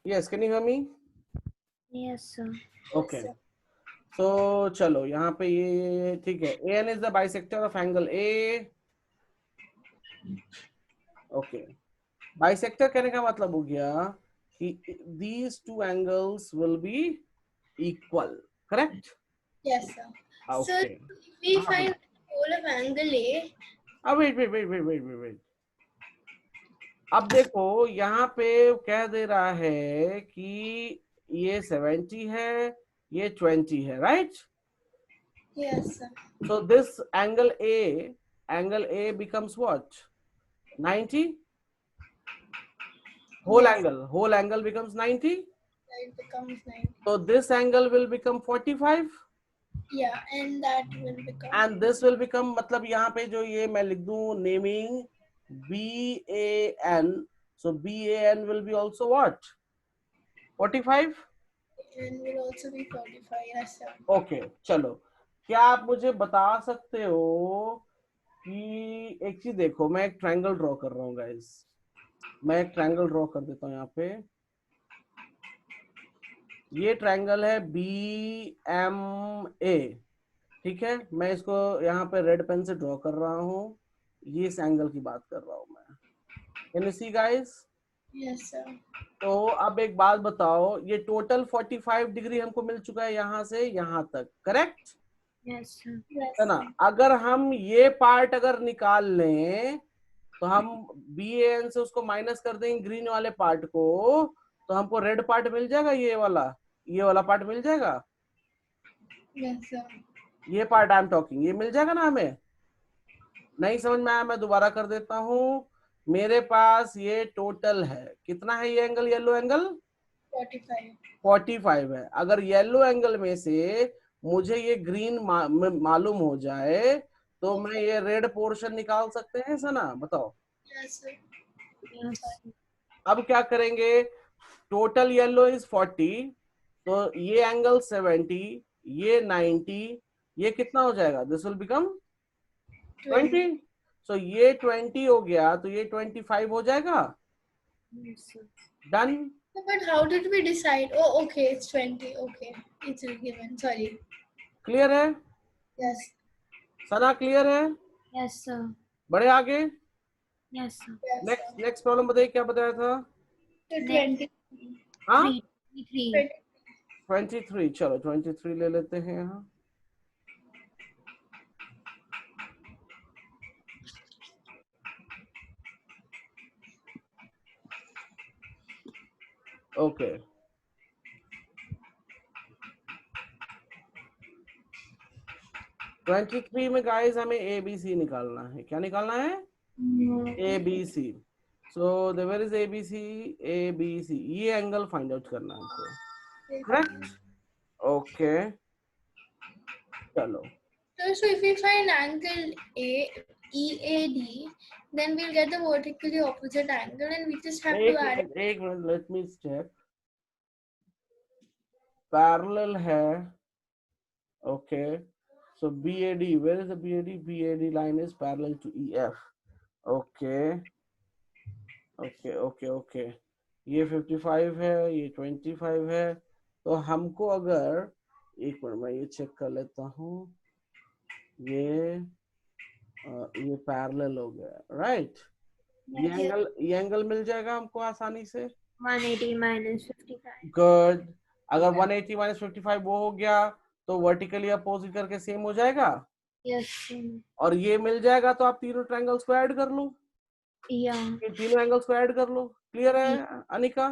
Yes, can you hear me? Yes, sir. Okay. So चलो यहाँ पे ये ठीक है. AN is the bisector of angle A. Okay. Bisector कहने का मतलब हो गया कि these two angles will be equal, correct? Yes, sir. Sir, Okay. if we find the whole of angle A. Wait. अब देखो यहाँ पे कह दे रहा है कि ये 70 है, ये 20 है, right? Yes, sir. So this angle A becomes what? 90? Yes. Whole angle becomes 90. It becomes 90. So this angle will become 45. Yeah, and that will become. And this will become, मतलब यहाँ पे जो ये मैं लिख दूँ naming BAN. So BAN will be also what? 45. And will also be 45. Yes, sir. Okay, चलो. क्या आप मुझे बता सकते हो कि एक चीज देखो, मैं एक ट्रायंगल ड्रॉ कर रहा हूँ गाइस. मैं एक ट्रायंगल ड्रॉ कर देता हूँ यहाँ पे. ये ट्रायंगल है BMA, ठीक है. मैं इसको यहाँ पे रेड पेन से ड्रॉ कर रहा हूँ. ये इस एंगल की बात कर रहा हूँ मैं. Can you see guys? Yes, sir. तो अब एक बात बताओ, ये टोटल 45 डिग्री हमको मिल चुका है यहाँ से यहाँ तक, करेक्ट? Yes, sir. Yes, है ना? sir. अगर हम ये पार्ट अगर निकाल लें तो हम BAN से उसको माइनस कर देंगे ग्रीन वाले पार्ट को, तो हमको रेड पार्ट मिल जाएगा. ये वाला पार्ट मिल जाएगा. Yes, sir. ये पार्ट आई एम टॉकिंग, ये मिल जाएगा ना हमें? नहीं समझ में आया, मैं दोबारा कर देता हूँ. मेरे पास ये टोटल है, कितना है ये एंगल? येलो एंगल 45 है. अगर येलो एंगल में से मुझे ये ग्रीन मालूम हो जाए तो मैं ये रेड पोर्शन निकाल सकते हैं सना? बताओ. Yes, sir. Yes. अब क्या करेंगे? टोटल येलो इज 40, तो ये एंगल 70, ये 90, ये कितना हो जाएगा? This will become 20. सो ये 20 हो गया, तो ये 25 हो जाएगा. Yes, sir. Done. But how did we decide? Oh, okay, it's 20. Okay, it's given. Sorry. Clear है Yes. सना? क्लियर है? Yes, sir. बढ़े आगे. Yes, sir. Yes, sir. Next problem बताइए, क्या बताया था? So 20. हाँ, 3. 23. चलो 23 ले लेते हैं यहाँ. ओके, ट्वेंटी थ्री में गाइस हमें ए बी सी निकालना है। क्या निकालना है? A B C. So there is A B C, A B C, ये एंगल फाइंड आउट करना है हमको, करेक्ट? ओके, चलो। So if we find angle EAD, then we'll get the vertically opposite angle, and we just have to add. एक minute, let me check. Parallel है, okay. So BAD, where is the BAD? BAD line is parallel to EF. Okay, okay. ये 55 है, ये 25 है। तो हमको अगर, एक मिनट मैं ये चेक कर लेता हूँ, ये पैरेलल हो गया, राइट? ये एंगल मिल जाएगा हमको आसानी से। 180 minus 55. गुड। अगर 180 minus 55 वो हो गया तो वर्टिकली अपोजिट करके सेम हो जाएगा। Yes. और ये मिल जाएगा तो आप तीनों ट्रायंगल्स को ऐड कर लो। Yeah. ये तीनों एंगल्स को ऐड कर लो। क्लियर है Anika?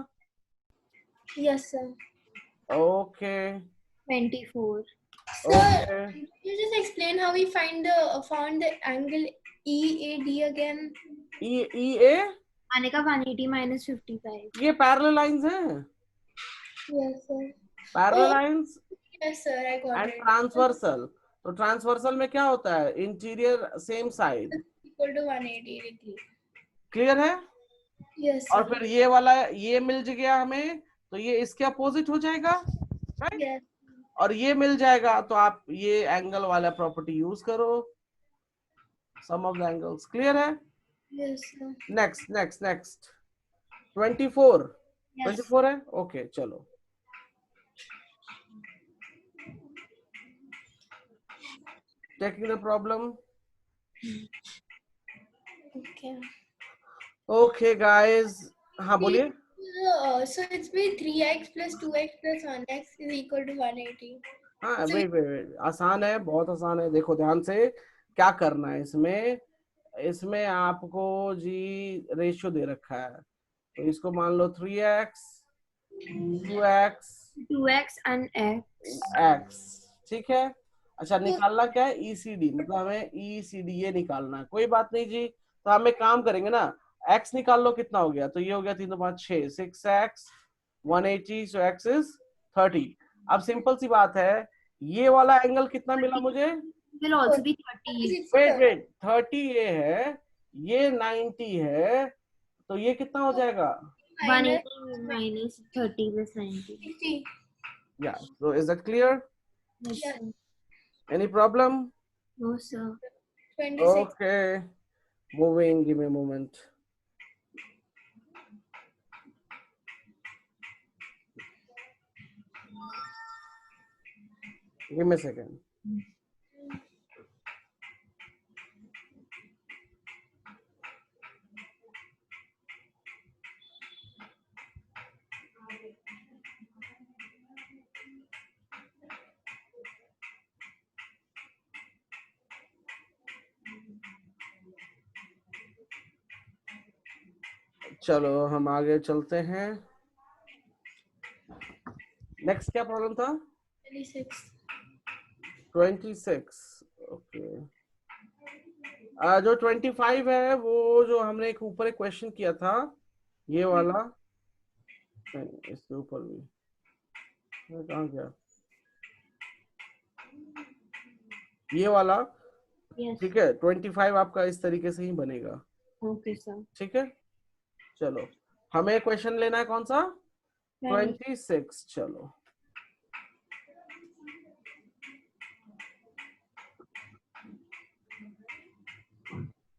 Yes, sir. Okay 24. Sir, Okay. can you just explain how we found the angle EAD again? EA आने का 180 minus 55. ये पैरेलल लाइंस हैं। Yes, sir. Parallel Oh. Lines Yes, sir. I got and it. Transversal. तो transversal में क्या होता है? Interior same side Equal to 180 degree. Clear है? Yes, sir. और फिर ये वाला ये मिल गया हमें तो ये इसके अपोजिट हो जाएगा, राइट? Yes. और ये मिल जाएगा तो आप ये एंगल वाला प्रॉपर्टी यूज करो, सम ऑफ द एंगल्स। क्लियर है? Yes, sir. नेक्स्ट 24। Yes. 24 है, ओके चलो। Taking the problem. Okay. Okay guys, हाँ बोलिए। So it's been 3x plus 2x plus 1x is equal to 180. हाँ So वेट, आसान है, बहुत आसान है। देखो ध्यान से क्या करना है इसमें आपको जी रेशियो दे रखा है, तो इसको मान लो 3x 2x 2x and x. x, ठीक है। अच्छा निकालना क्या है? ECD, मतलब हमें ECD ये निकालना है। कोई बात नहीं जी, तो हम एक काम करेंगे ना, x निकाल लो, कितना हो गया? तो ये हो गया 3 2 5 6, 6x 180, सो x is 30। अब सिंपल सी बात है, ये वाला एंगल कितना मिला मुझे? Will also be 30. वेट 30 ये है, ये 90 है, तो ये कितना हो जाएगा? 180 minus 30 plus 90. 60. या so is that clear? Yes, Yes. sir. Any problem? No, sir. 26. Okay, moving, give me a moment. Give me a second. चलो हम आगे चलते हैं। नेक्स्ट क्या प्रॉब्लम था? 26. 26। ओके, जो 25 है वो जो हमने एक ऊपर एक क्वेश्चन किया था, ये वाला नहीं, इसके ऊपर भी कहाँ गया? ये वाला, Yes. ठीक है। 25 आपका इस तरीके से ही बनेगा, Okay, sir. ठीक है। चलो हमें क्वेश्चन लेना है कौन सा? 26। चलो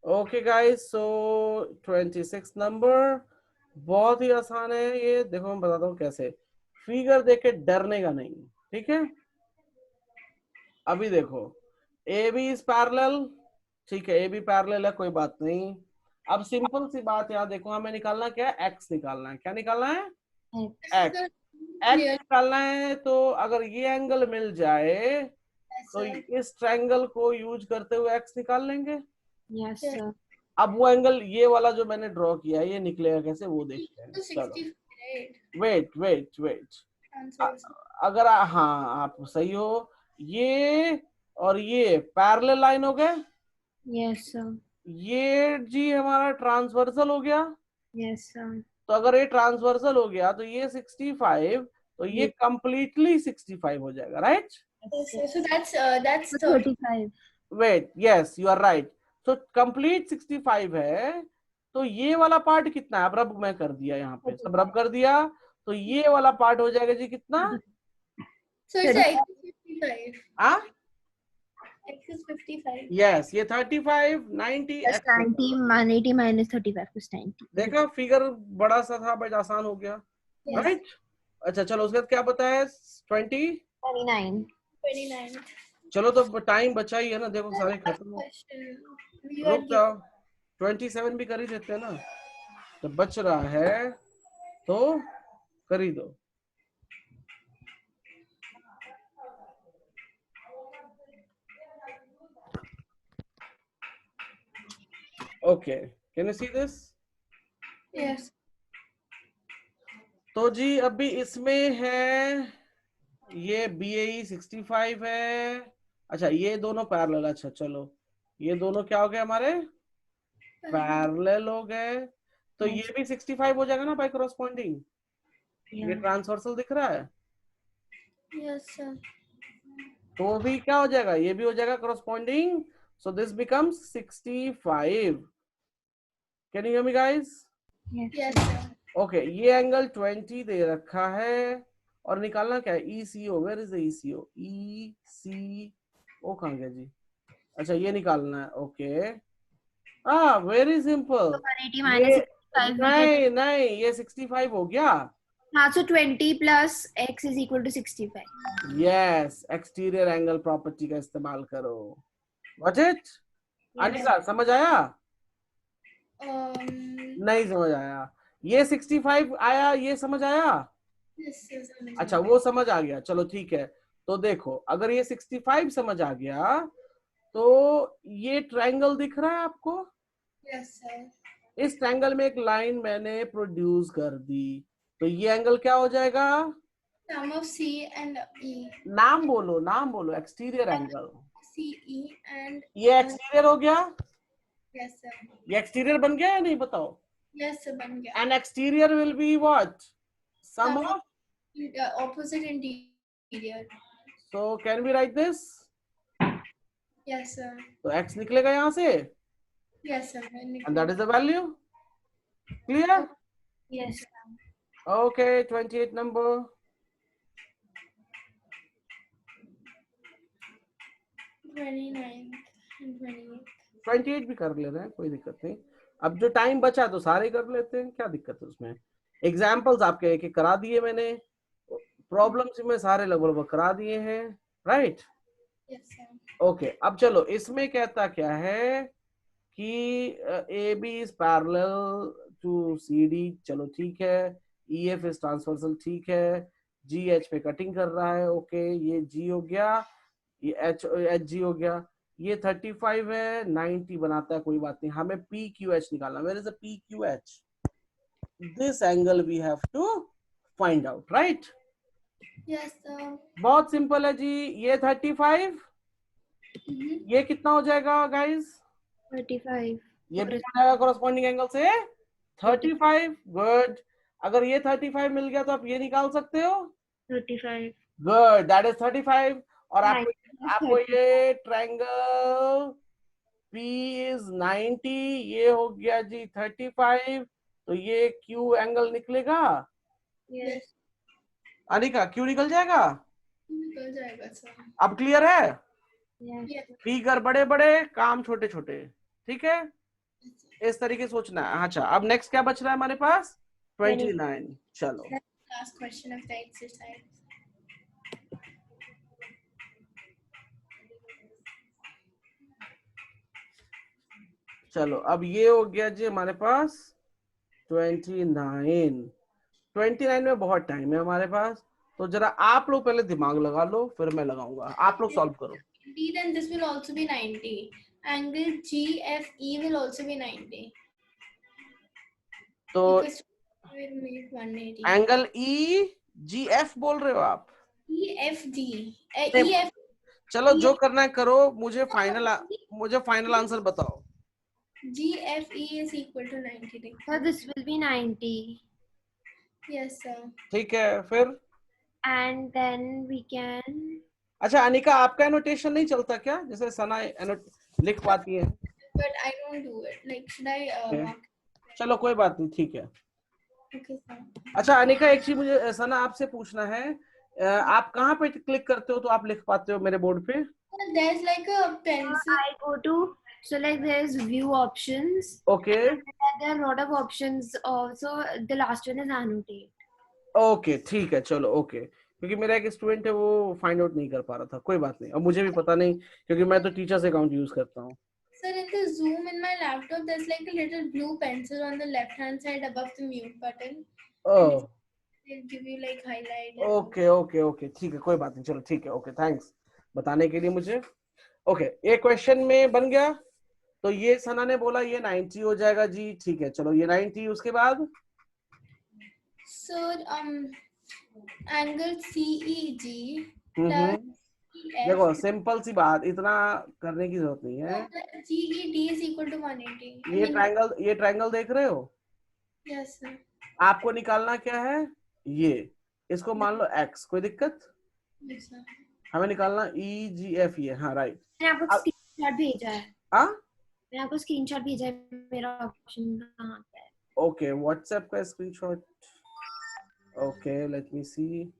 ओके गाइस, सो 26 नंबर बहुत ही आसान है ये। देखो मैं बताता हूँ कैसे, फिगर देख के डरने का नहीं, ठीक है। अभी देखो AB इज पैरेलल, ठीक है, AB पैरेलल है, कोई बात नहीं। अब सिंपल सी बात यहाँ देखो, हमें निकालना क्या है? X निकालना है। क्या निकालना है? X निकालना है। तो अगर ये एंगल मिल जाए तो इस ट्रायंगल को यूज करते हुए X निकाल लेंगे। Yes, sir. अब वो एंगल ये वाला जो मैंने ड्रॉ किया है ये निकलेगा कैसे वो देखते हैं। तो चलो 60 वेट Transversal. अगर हाँ आप सही हो, ये और ये पैरेलल लाइन हो गए, Yes, sir. ये जी हमारा ट्रांसवर्सल हो गया। Yes, sir. तो अगर ये ट्रांसवर्सल हो गया तो ये 65, तो ये कंप्लीटली 65 हो जाएगा, right? Yes, sir. So that's 30. 35. Wait, yes you are right. तो कंप्लीट 65 है, तो ये वाला पार्ट कितना है? अब रब मैं कर दिया, यहाँ पे सब रब कर दिया, तो ये वाला पार्ट हो जाएगा जी कितना? So it's like 55. हाँ X is 55. यस, ये 35 90 Plus 90, 180 minus 35 plus 90. देखा, फिगर बड़ा सा था बट आसान हो गया, Yes. राइट? अच्छा चलो, उसके बाद क्या बताया? 20। 29. 29. चलो तो टाइम बचा ही है ना, देखो सारे खत्म हो, Question. We are रुक जाओ, 27 भी कर ही देते हैं ना, तो बच रहा है तो कर ही दो। Okay, can you see this? Yes. तो जी अभी इसमें है ये BAE 65 है। अच्छा ये दोनों पैरेलल, अच्छा चलो ये दोनों क्या हो गए हमारे? पैरेलल हो गए, तो ये भी 65 हो जाएगा ना बाय करस्पॉन्डिंग। ये ट्रांसवर्सल दिख रहा है, Yes, sir. तो भी क्या हो जाएगा? ये भी हो जाएगा corresponding, so this becomes 65। Can you hear me guys? Yes, sir. Okay, ये एंगल 20 दे रखा है, और निकालना क्या है? ECO, where is the ECO? ECO कहाँ गया जी? अच्छा ये निकालना है, ओके। Very simple. 180 minus 65. नहीं नहीं, ये 65 हो गया। हाँ, so 20 plus x is equal to 65. Yes, exterior angle property का इस्तेमाल करो। Got it? अनिका समझ आया? नहीं समझ आया। ये 65 आया, ये समझ आया? Yes, yes, sir. अच्छा वो समझ आ गया, चलो ठीक है। तो देखो अगर ये 65 समझ आ गया, तो ये ट्रायंगल दिख रहा है आपको? Yes, sir. इस ट्रायंगल में एक लाइन मैंने प्रोड्यूस कर दी, तो ये एंगल क्या हो जाएगा? Sum of C and E. नाम बोलो, एक्सटीरियर एंगल। CE and ये एक्सटीरियर हो गया? yes, sir. ये एक्सटीरियर बन गया या नहीं बताओ? Yes, sir. बन गया. And exterior will be what? Sum of, opposite interior. So can we write this? Yes, sir. तो x निकलेगा यहाँ से, Yes, sir. and that is the value. Clear? Yes, sir. Okay, 28 number. 29 and 28. 28 भी कर ले रहे हैं, कोई दिक्कत नहीं। अब जो टाइम बचा तो सारे कर लेते हैं, क्या दिक्कत है उसमें? एग्जाम्पल्स आपके एक एक करा दिए मैंने, प्रॉब्लम्स में सारे लगभग करा दिए हैं, राइट? Yes, sir. ओके, अब चलो इसमें कहता क्या है कि AB is parallel to CD, चलो ठीक है। EF इज ट्रांसवर्सल, ठीक है। GH पे कटिंग कर रहा है, ओके, ये G हो गया, ये HG हो गया। ये 35 है, 90 बनाता है, कोई बात नहीं। हमें PQH निकालना, where is the PQH? This angle we have to find out, right? Yes, sir. बहुत सिंपल है जी। ये 35, ये कितना हो जाएगा गाइस? 35. ये भी हो जाएगा कॉरेस्पॉन्डिंग एंगल से 35। गुड। अगर ये 35 मिल गया तो आप ये निकाल सकते हो। 35. Good, that is 35। और आपको 30. ये ट्रायंगल P इज 90, ये हो गया जी 35, तो ये Q एंगल निकलेगा। Yes. अनिका Q निकल जाएगा। निकल जाएगा सर। अब क्लियर है? Yes. फिगर बड़े बड़े, काम छोटे छोटे, ठीक है? इस तरीके सोचना है। अच्छा अब नेक्स्ट क्या बच रहा है हमारे पास? 29। चलो Last question of the exercise. चलो अब ये हो गया जी हमारे पास 29। 29 में बहुत टाइम है हमारे पास, तो जरा आप लोग पहले दिमाग लगा लो, फिर मैं लगाऊंगा। आप लोग सॉल्व करो। Then this will also be 90. Angle GFE will also be 90. तो Because will make 180. Angle EGF बोल रहे हो आप? EFG. नहीं, EF. चलो जो करना है करो, मुझे फाइनल आंसर बताओ। GFE is equal to 90 degrees. So this will be 90. Yes, sir. ठीक है, फिर And then we can. अच्छा अनिका, आपका एनोटेशन नहीं चलता क्या, जैसे सना लिख पाती है? But I don't do it. Like, should I mark? चलो कोई बात नहीं, ठीक है। Okay, sir. अच्छा अनिका, एक चीज मुझे सना आपसे पूछना है, आप कहाँ पे क्लिक करते हो तो आप लिख पाते हो मेरे बोर्ड पे? There's like a pencil. I go to, so like there's view options. Okay There are a lot of options. Also, the last one is annotate. Okay, ठीक है, चलो ओके। क्योंकि मेरा एक स्टूडेंट है, वो फाइंड आउट नहीं कर पा रहा था। कोई बात नहीं, अब मुझे भी पता नहीं, क्योंकि मैं तो टीचर्स अकाउंट यूज करता हूँ। Sir, in the Zoom in my laptop, there's like a little blue pencil on the left-hand side above the mute button. Oh, They'll give you like highlight. Okay okay okay, ठीक है, कोई बात नहीं, चलो ठीक है, ओके, थैंक्स बताने के लिए मुझे। ओके, एक क्वेश्चन में बन गया। तो ये सना ने बोला ये 90 हो जाएगा जी, ठीक है, चलो ये 90, उसके बाद So, angle CEG हम्म plus देखो EF. सिंपल सी बात, इतना करने की जरूरत नहीं है। GED is equal to 180. ये ट्रायंगल देख रहे हो? Yes, sir. आपको निकालना क्या है, ये, इसको मान लो x, कोई दिक्कत? Yes, sir. हमें निकालना EGF, ये, हाँ राइट। मैंने आपको स्क्रीनशॉट भेजा है। हाँ मैंने आपको स्क्रीनशॉट भेजा है, मेरा ऑप्शन कहाँ पे है? ओके, व्हाट्सएप का screenshot. Okay, let me see.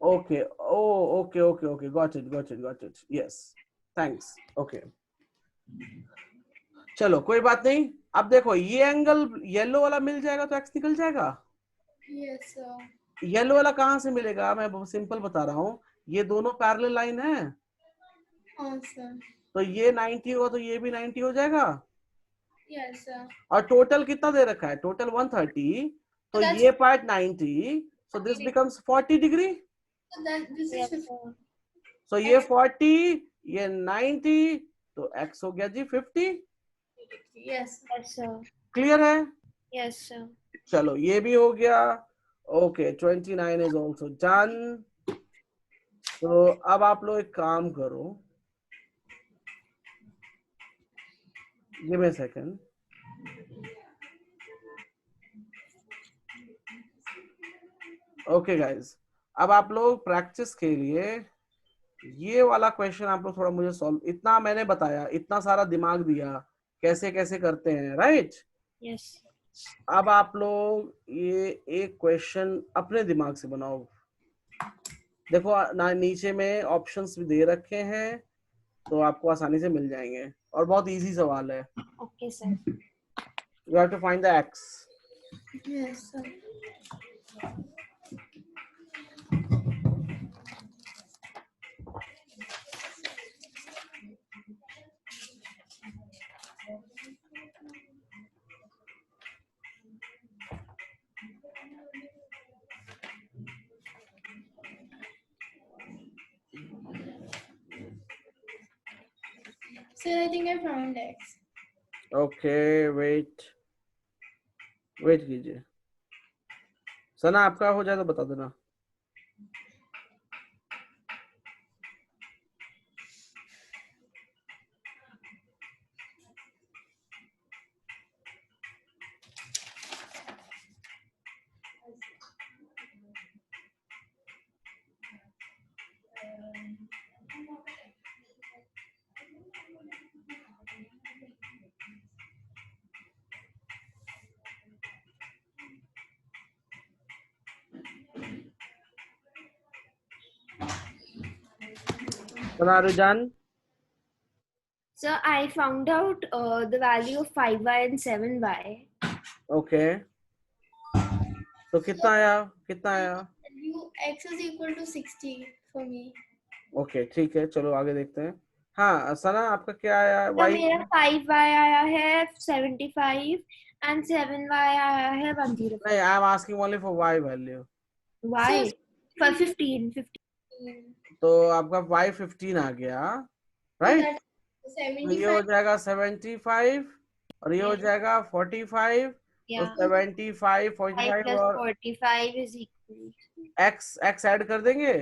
Okay, okay okay okay, got it, yes, thanks, okay. चलो कोई बात नहीं। अब देखो, ये एंगल येलो वाला मिल जाएगा तो x निकल जाएगा। Yes, sir. येलो वाला कहाँ से मिलेगा, मैं बहुत सिंपल बता रहा हूँ, ये दोनों पैरेलल लाइन है, हाँ, sir. तो ये 90 होगा तो ये भी 90 हो जाएगा। Yes, sir. और टोटल कितना दे रखा है, टोटल 130, तो So that's- ये part 90, so this becomes 40 degree. So this Yes, is sir. सो ये 40, ये 90, तो x हो गया जी 50। yes. Yes, sir. क्लियर है? Yes, sir. चलो ये भी हो गया। Okay, 29 is also done. तो अब आप लोग एक काम करो, give me a second. Okay guys, अब आप लोग प्रैक्टिस के लिए ये वाला क्वेश्चन आप लोग थोड़ा मुझे सॉल्व, इतना मैंने बताया, इतना सारा दिमाग दिया कैसे कैसे करते हैं, राइट? Yes. अब आप लोग ये एक क्वेश्चन अपने दिमाग से बनाओ। देखो ना, नीचे में ऑप्शंस भी दे रखे हैं, तो आपको आसानी से मिल जाएंगे, और बहुत इजी सवाल है। Okay, sir. You have to find the x। Yes, sir. Sir, I think I found X. Okay, wait कीजिए। सना आपका हो जाए तो बता देना। सना रुझान, So I found out the value of 5y and 7y. Okay, तो कितना आया? X is equal to 60 for me. Okay, ठीक है, चलो आगे देखते हैं। हाँ सना, आपका क्या आया? तो मेरा 5y आया है 75 and 7y आया है 105. नहीं, I am asking only for y value. Y for 15. तो आपका y 15 आ गया, राइट? तो ये हो जाएगा 75 और ये हो जाएगा 45, तो Yeah. 75, 5 45 plus और 45 is equal. x ऐड कर देंगे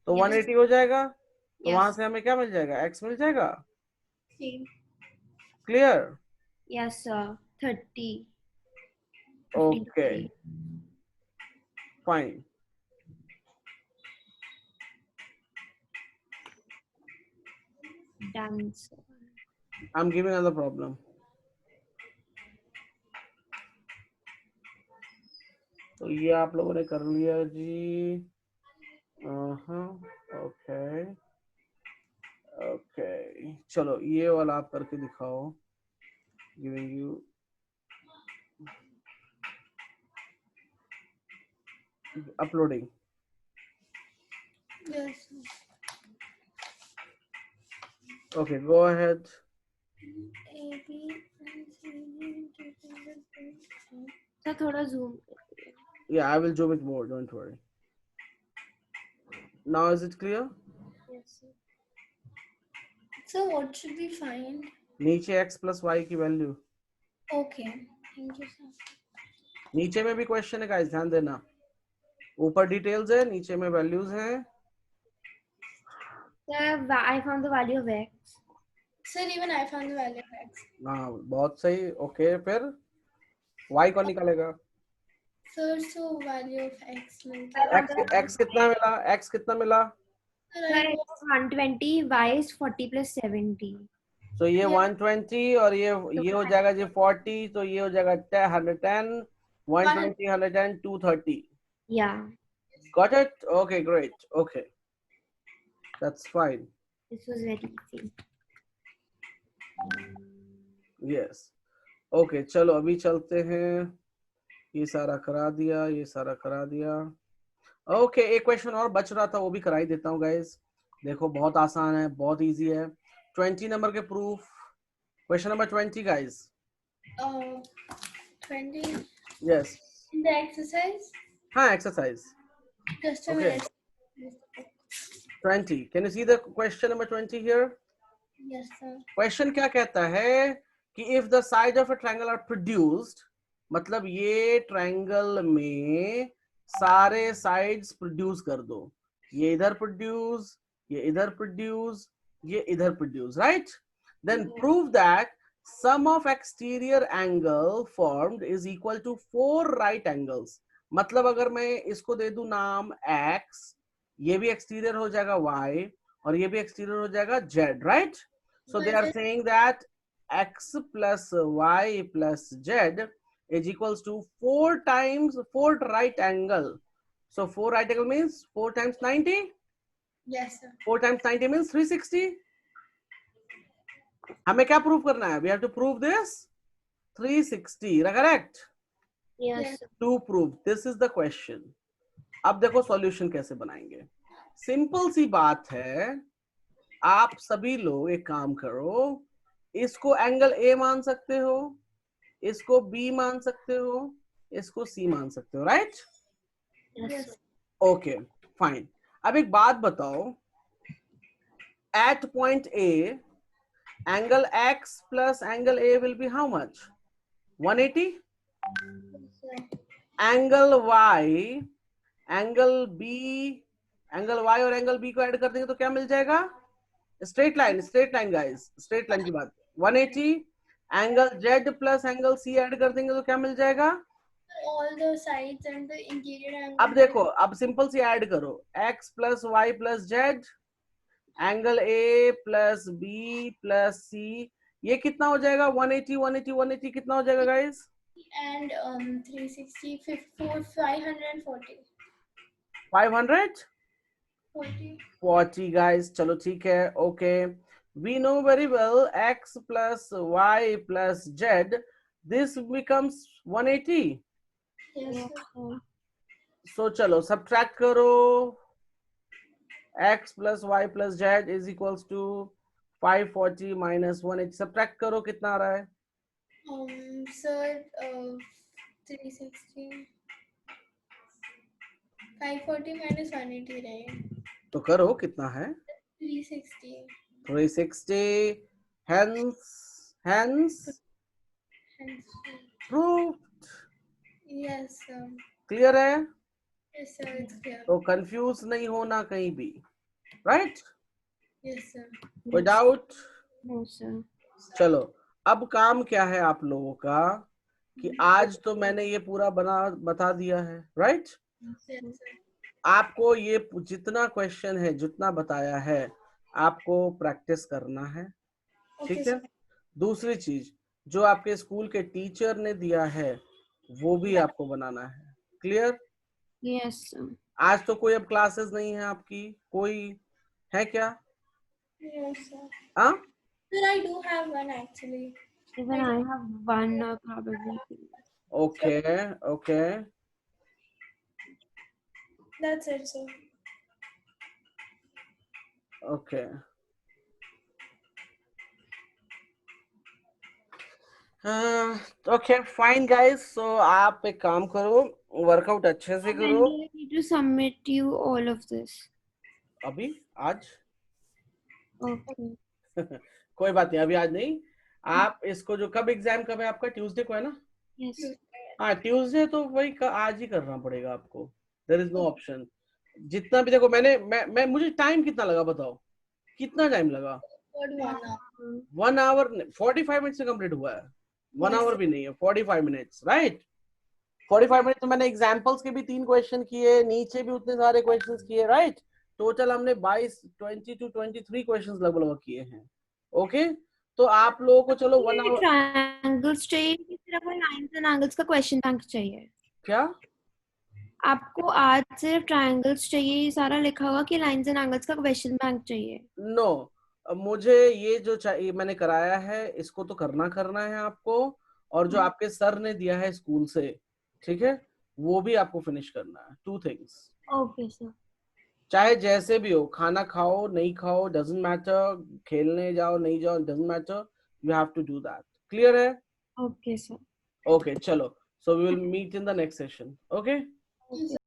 तो Yes. 180 हो जाएगा, तो वहां Yes. से हमें क्या मिल जाएगा, x मिल जाएगा. Same. Clear? Yes, sir. 30. Okay 53. Fine. Done, sir. I am giving another problem. तो ये आप लोगों ने कर लिया जी. हाँ ओके ओके, चलो ये वाला आप करके दिखाओ. Giving you uploading. Yes. Okay, go ahead. A, B, and C, Sir, थोड़ा zoom. Yeah, I will zoom it more, don't worry. Now is it clear? Yes, sir. So what should we find? नीचे x plus y की value. Okay. Thank you, sir. नीचे में भी question है guys, ध्यान देना. ऊपर डिटेल्स है, नीचे में वैल्यूज हैं. Sir, I found the value of x. Sir, even I found the value of x. हाँ बहुत सही. ओके फिर y कौन निकालेगा? Sir, so value of x means. x कितना मिला? x कितना मिला? Sir, Sir, I x is 120, y is 40 plus 70. तो ये Yeah. 120 और ये हो जाएगा जी 40, तो ये हो जाएगा 110, 120, 110, 230. Yeah, Got it? Okay, great. Okay, that's fine. this was very easy. Yes. Okay, चलो अभी चलते हैं. ये सारा करा दिया, ये सारा करा दिया. ओके एक क्वेश्चन और बच रहा था, वो भी करा ही देता हूँ गाइस. देखो बहुत आसान है, बहुत इजी है. 20 नंबर के proof. Question number 20 guys. 20 yes. in the exercise. हाँ exercise. Just a Okay. minute. 20. Can you see the question number 20 here? Yes, sir. Question क्या कहता है कि if the side of a triangle are produced, मतलब ये triangle में सारे sides produce कर दो. ये इधर प्रोड्यूस, ये इधर प्रोड्यूस, ये इधर produce, right? Then prove that sum of exterior angle formed is equal to 4 right angles. मतलब अगर मैं इसको दे दूं नाम x, ये भी एक्सटीरियर हो जाएगा y और ये भी एक्सटीरियर हो जाएगा z, right? So they are saying that x plus y plus z is equals to 4 times 4 right angle. So 4 right angle means 4 times 90. Yes, sir. 4 times 90 means 360. हमें क्या प्रूव करना है? We have to prove this 360, correct? Yes, Yes. sir. To prove, this is the question. अब देखो solution कैसे बनाएंगे. Simple सी बात है. आप सभी लोग एक काम करो, इसको एंगल ए मान सकते हो, इसको बी मान सकते हो, इसको सी मान सकते हो, right? Yes, Yes. sir. Okay fine. अब एक बात बताओ, at point A angle X plus angle A will be how much? 180. Yes, sir. Angle Y, angle B, angle Y और एंगल बी को ऐड कर देंगे तो क्या मिल जाएगा? Straight line guys, straight line की बात. 180. Angle Z plus angle C add कर देंगे तो क्या मिल जाएगा? All the sides and the interior angle. अब देखो, अब सिंपल सी ऐड करो, x plus Y plus Z, angle A plus B plus C, ये कितना हो जाएगा? 180 180 180 कितना हो जाएगा गाइस? And 360, 540. 540 गाइस. चलो ठीक है. Okay, we know very well x plus y plus z, this becomes 180. Yes, Yes, sir. sir. So चलो subtract करो. x plus y plus z is equals to 540 minus 180. subtract करो, कितना आ रहा है? Sir, 360. 540 minus 180 right? तो करो, कितना है? 360. 360. hence and 3. Proved. Yes, sir. Clear है? Yes, sir. It's clear. तो कंफ्यूज नहीं होना कहीं भी, राइट? Yes, sir. कोई डाउट? No, sir. चलो, अब काम क्या है आप लोगों का कि आज तो मैंने ये पूरा बता दिया है, राइट? Yes, sir. आपको ये जितना क्वेश्चन है, जितना बताया है, आपको प्रैक्टिस करना है, Okay, ठीक है? sir. दूसरी चीज, जो आपके स्कूल के टीचर ने दिया है वो भी आपको बनाना है। क्लियर? Yes, sir. आज तो कोई अब क्लासेस नहीं है आपकी, कोई है क्या? Yes, sir. हाँ? Sir, I do have one actually. Even I have one probably. Okay okay, That's it, sir. Okay. Okay fine guys, so आप एक काम करो, वर्कआउट अच्छे से When करो। do I need to submit you all of this? अभी? आज? Okay. कोई बात नहीं, अभी आज नहीं। आप इसको जो कब एग्जाम कब है आपका? ट्यूसडे को है ना? Yes. हाँ ट्यूसडे, तो वही आज ही करना पड़ेगा आपको, देयर इज नो ऑप्शन। जितना भी देखो मैं मुझे टाइम कितना लगा बताओ, कितना टाइम लगा? Good 1 hour. 1 आवर 45 मिनट से कंप्लीट हुआ है। 1 आवर भी नहीं है, 45 मिनट्स, राइट? 45 मिनट तो मैंने एग्जाम्पल्स के भी 3 क्वेश्चन किए, नीचे भी उतने सारे क्वेश्चंस किए, राइट? टोटल हमने 20 to 23 क्वेश्चंस लगभग किए हैं। ओके, तो आप लोगों को चलो 1 आवर। ट्रायंगल्स चाहिए कि सिर्फ लाइंस एंड एंगल्स का क्वेश्चन बैंक चाहिए? क्या आपको आज सिर्फ ट्रायंगल्स चाहिए सारा लिखा हुआ कि लाइंस एंड एंगल्स का क्वेश्चन बैंक चाहिए? नो, मुझे ये जो चाहिए मैंने कराया है, इसको तो करना है आपको, और जो आपके सर ने दिया है स्कूल से, ठीक है, वो भी आपको फिनिश करना है। 2 थिंग्स। Okay sir. चाहे जैसे भी हो, खाना खाओ नहीं खाओ डजंट मैटर, खेलने जाओ नहीं जाओ doesn't matter, you have to do that. Clear है? Okay sir. ओके चलो, so we will meet in the next session. Okay. Yes, sir.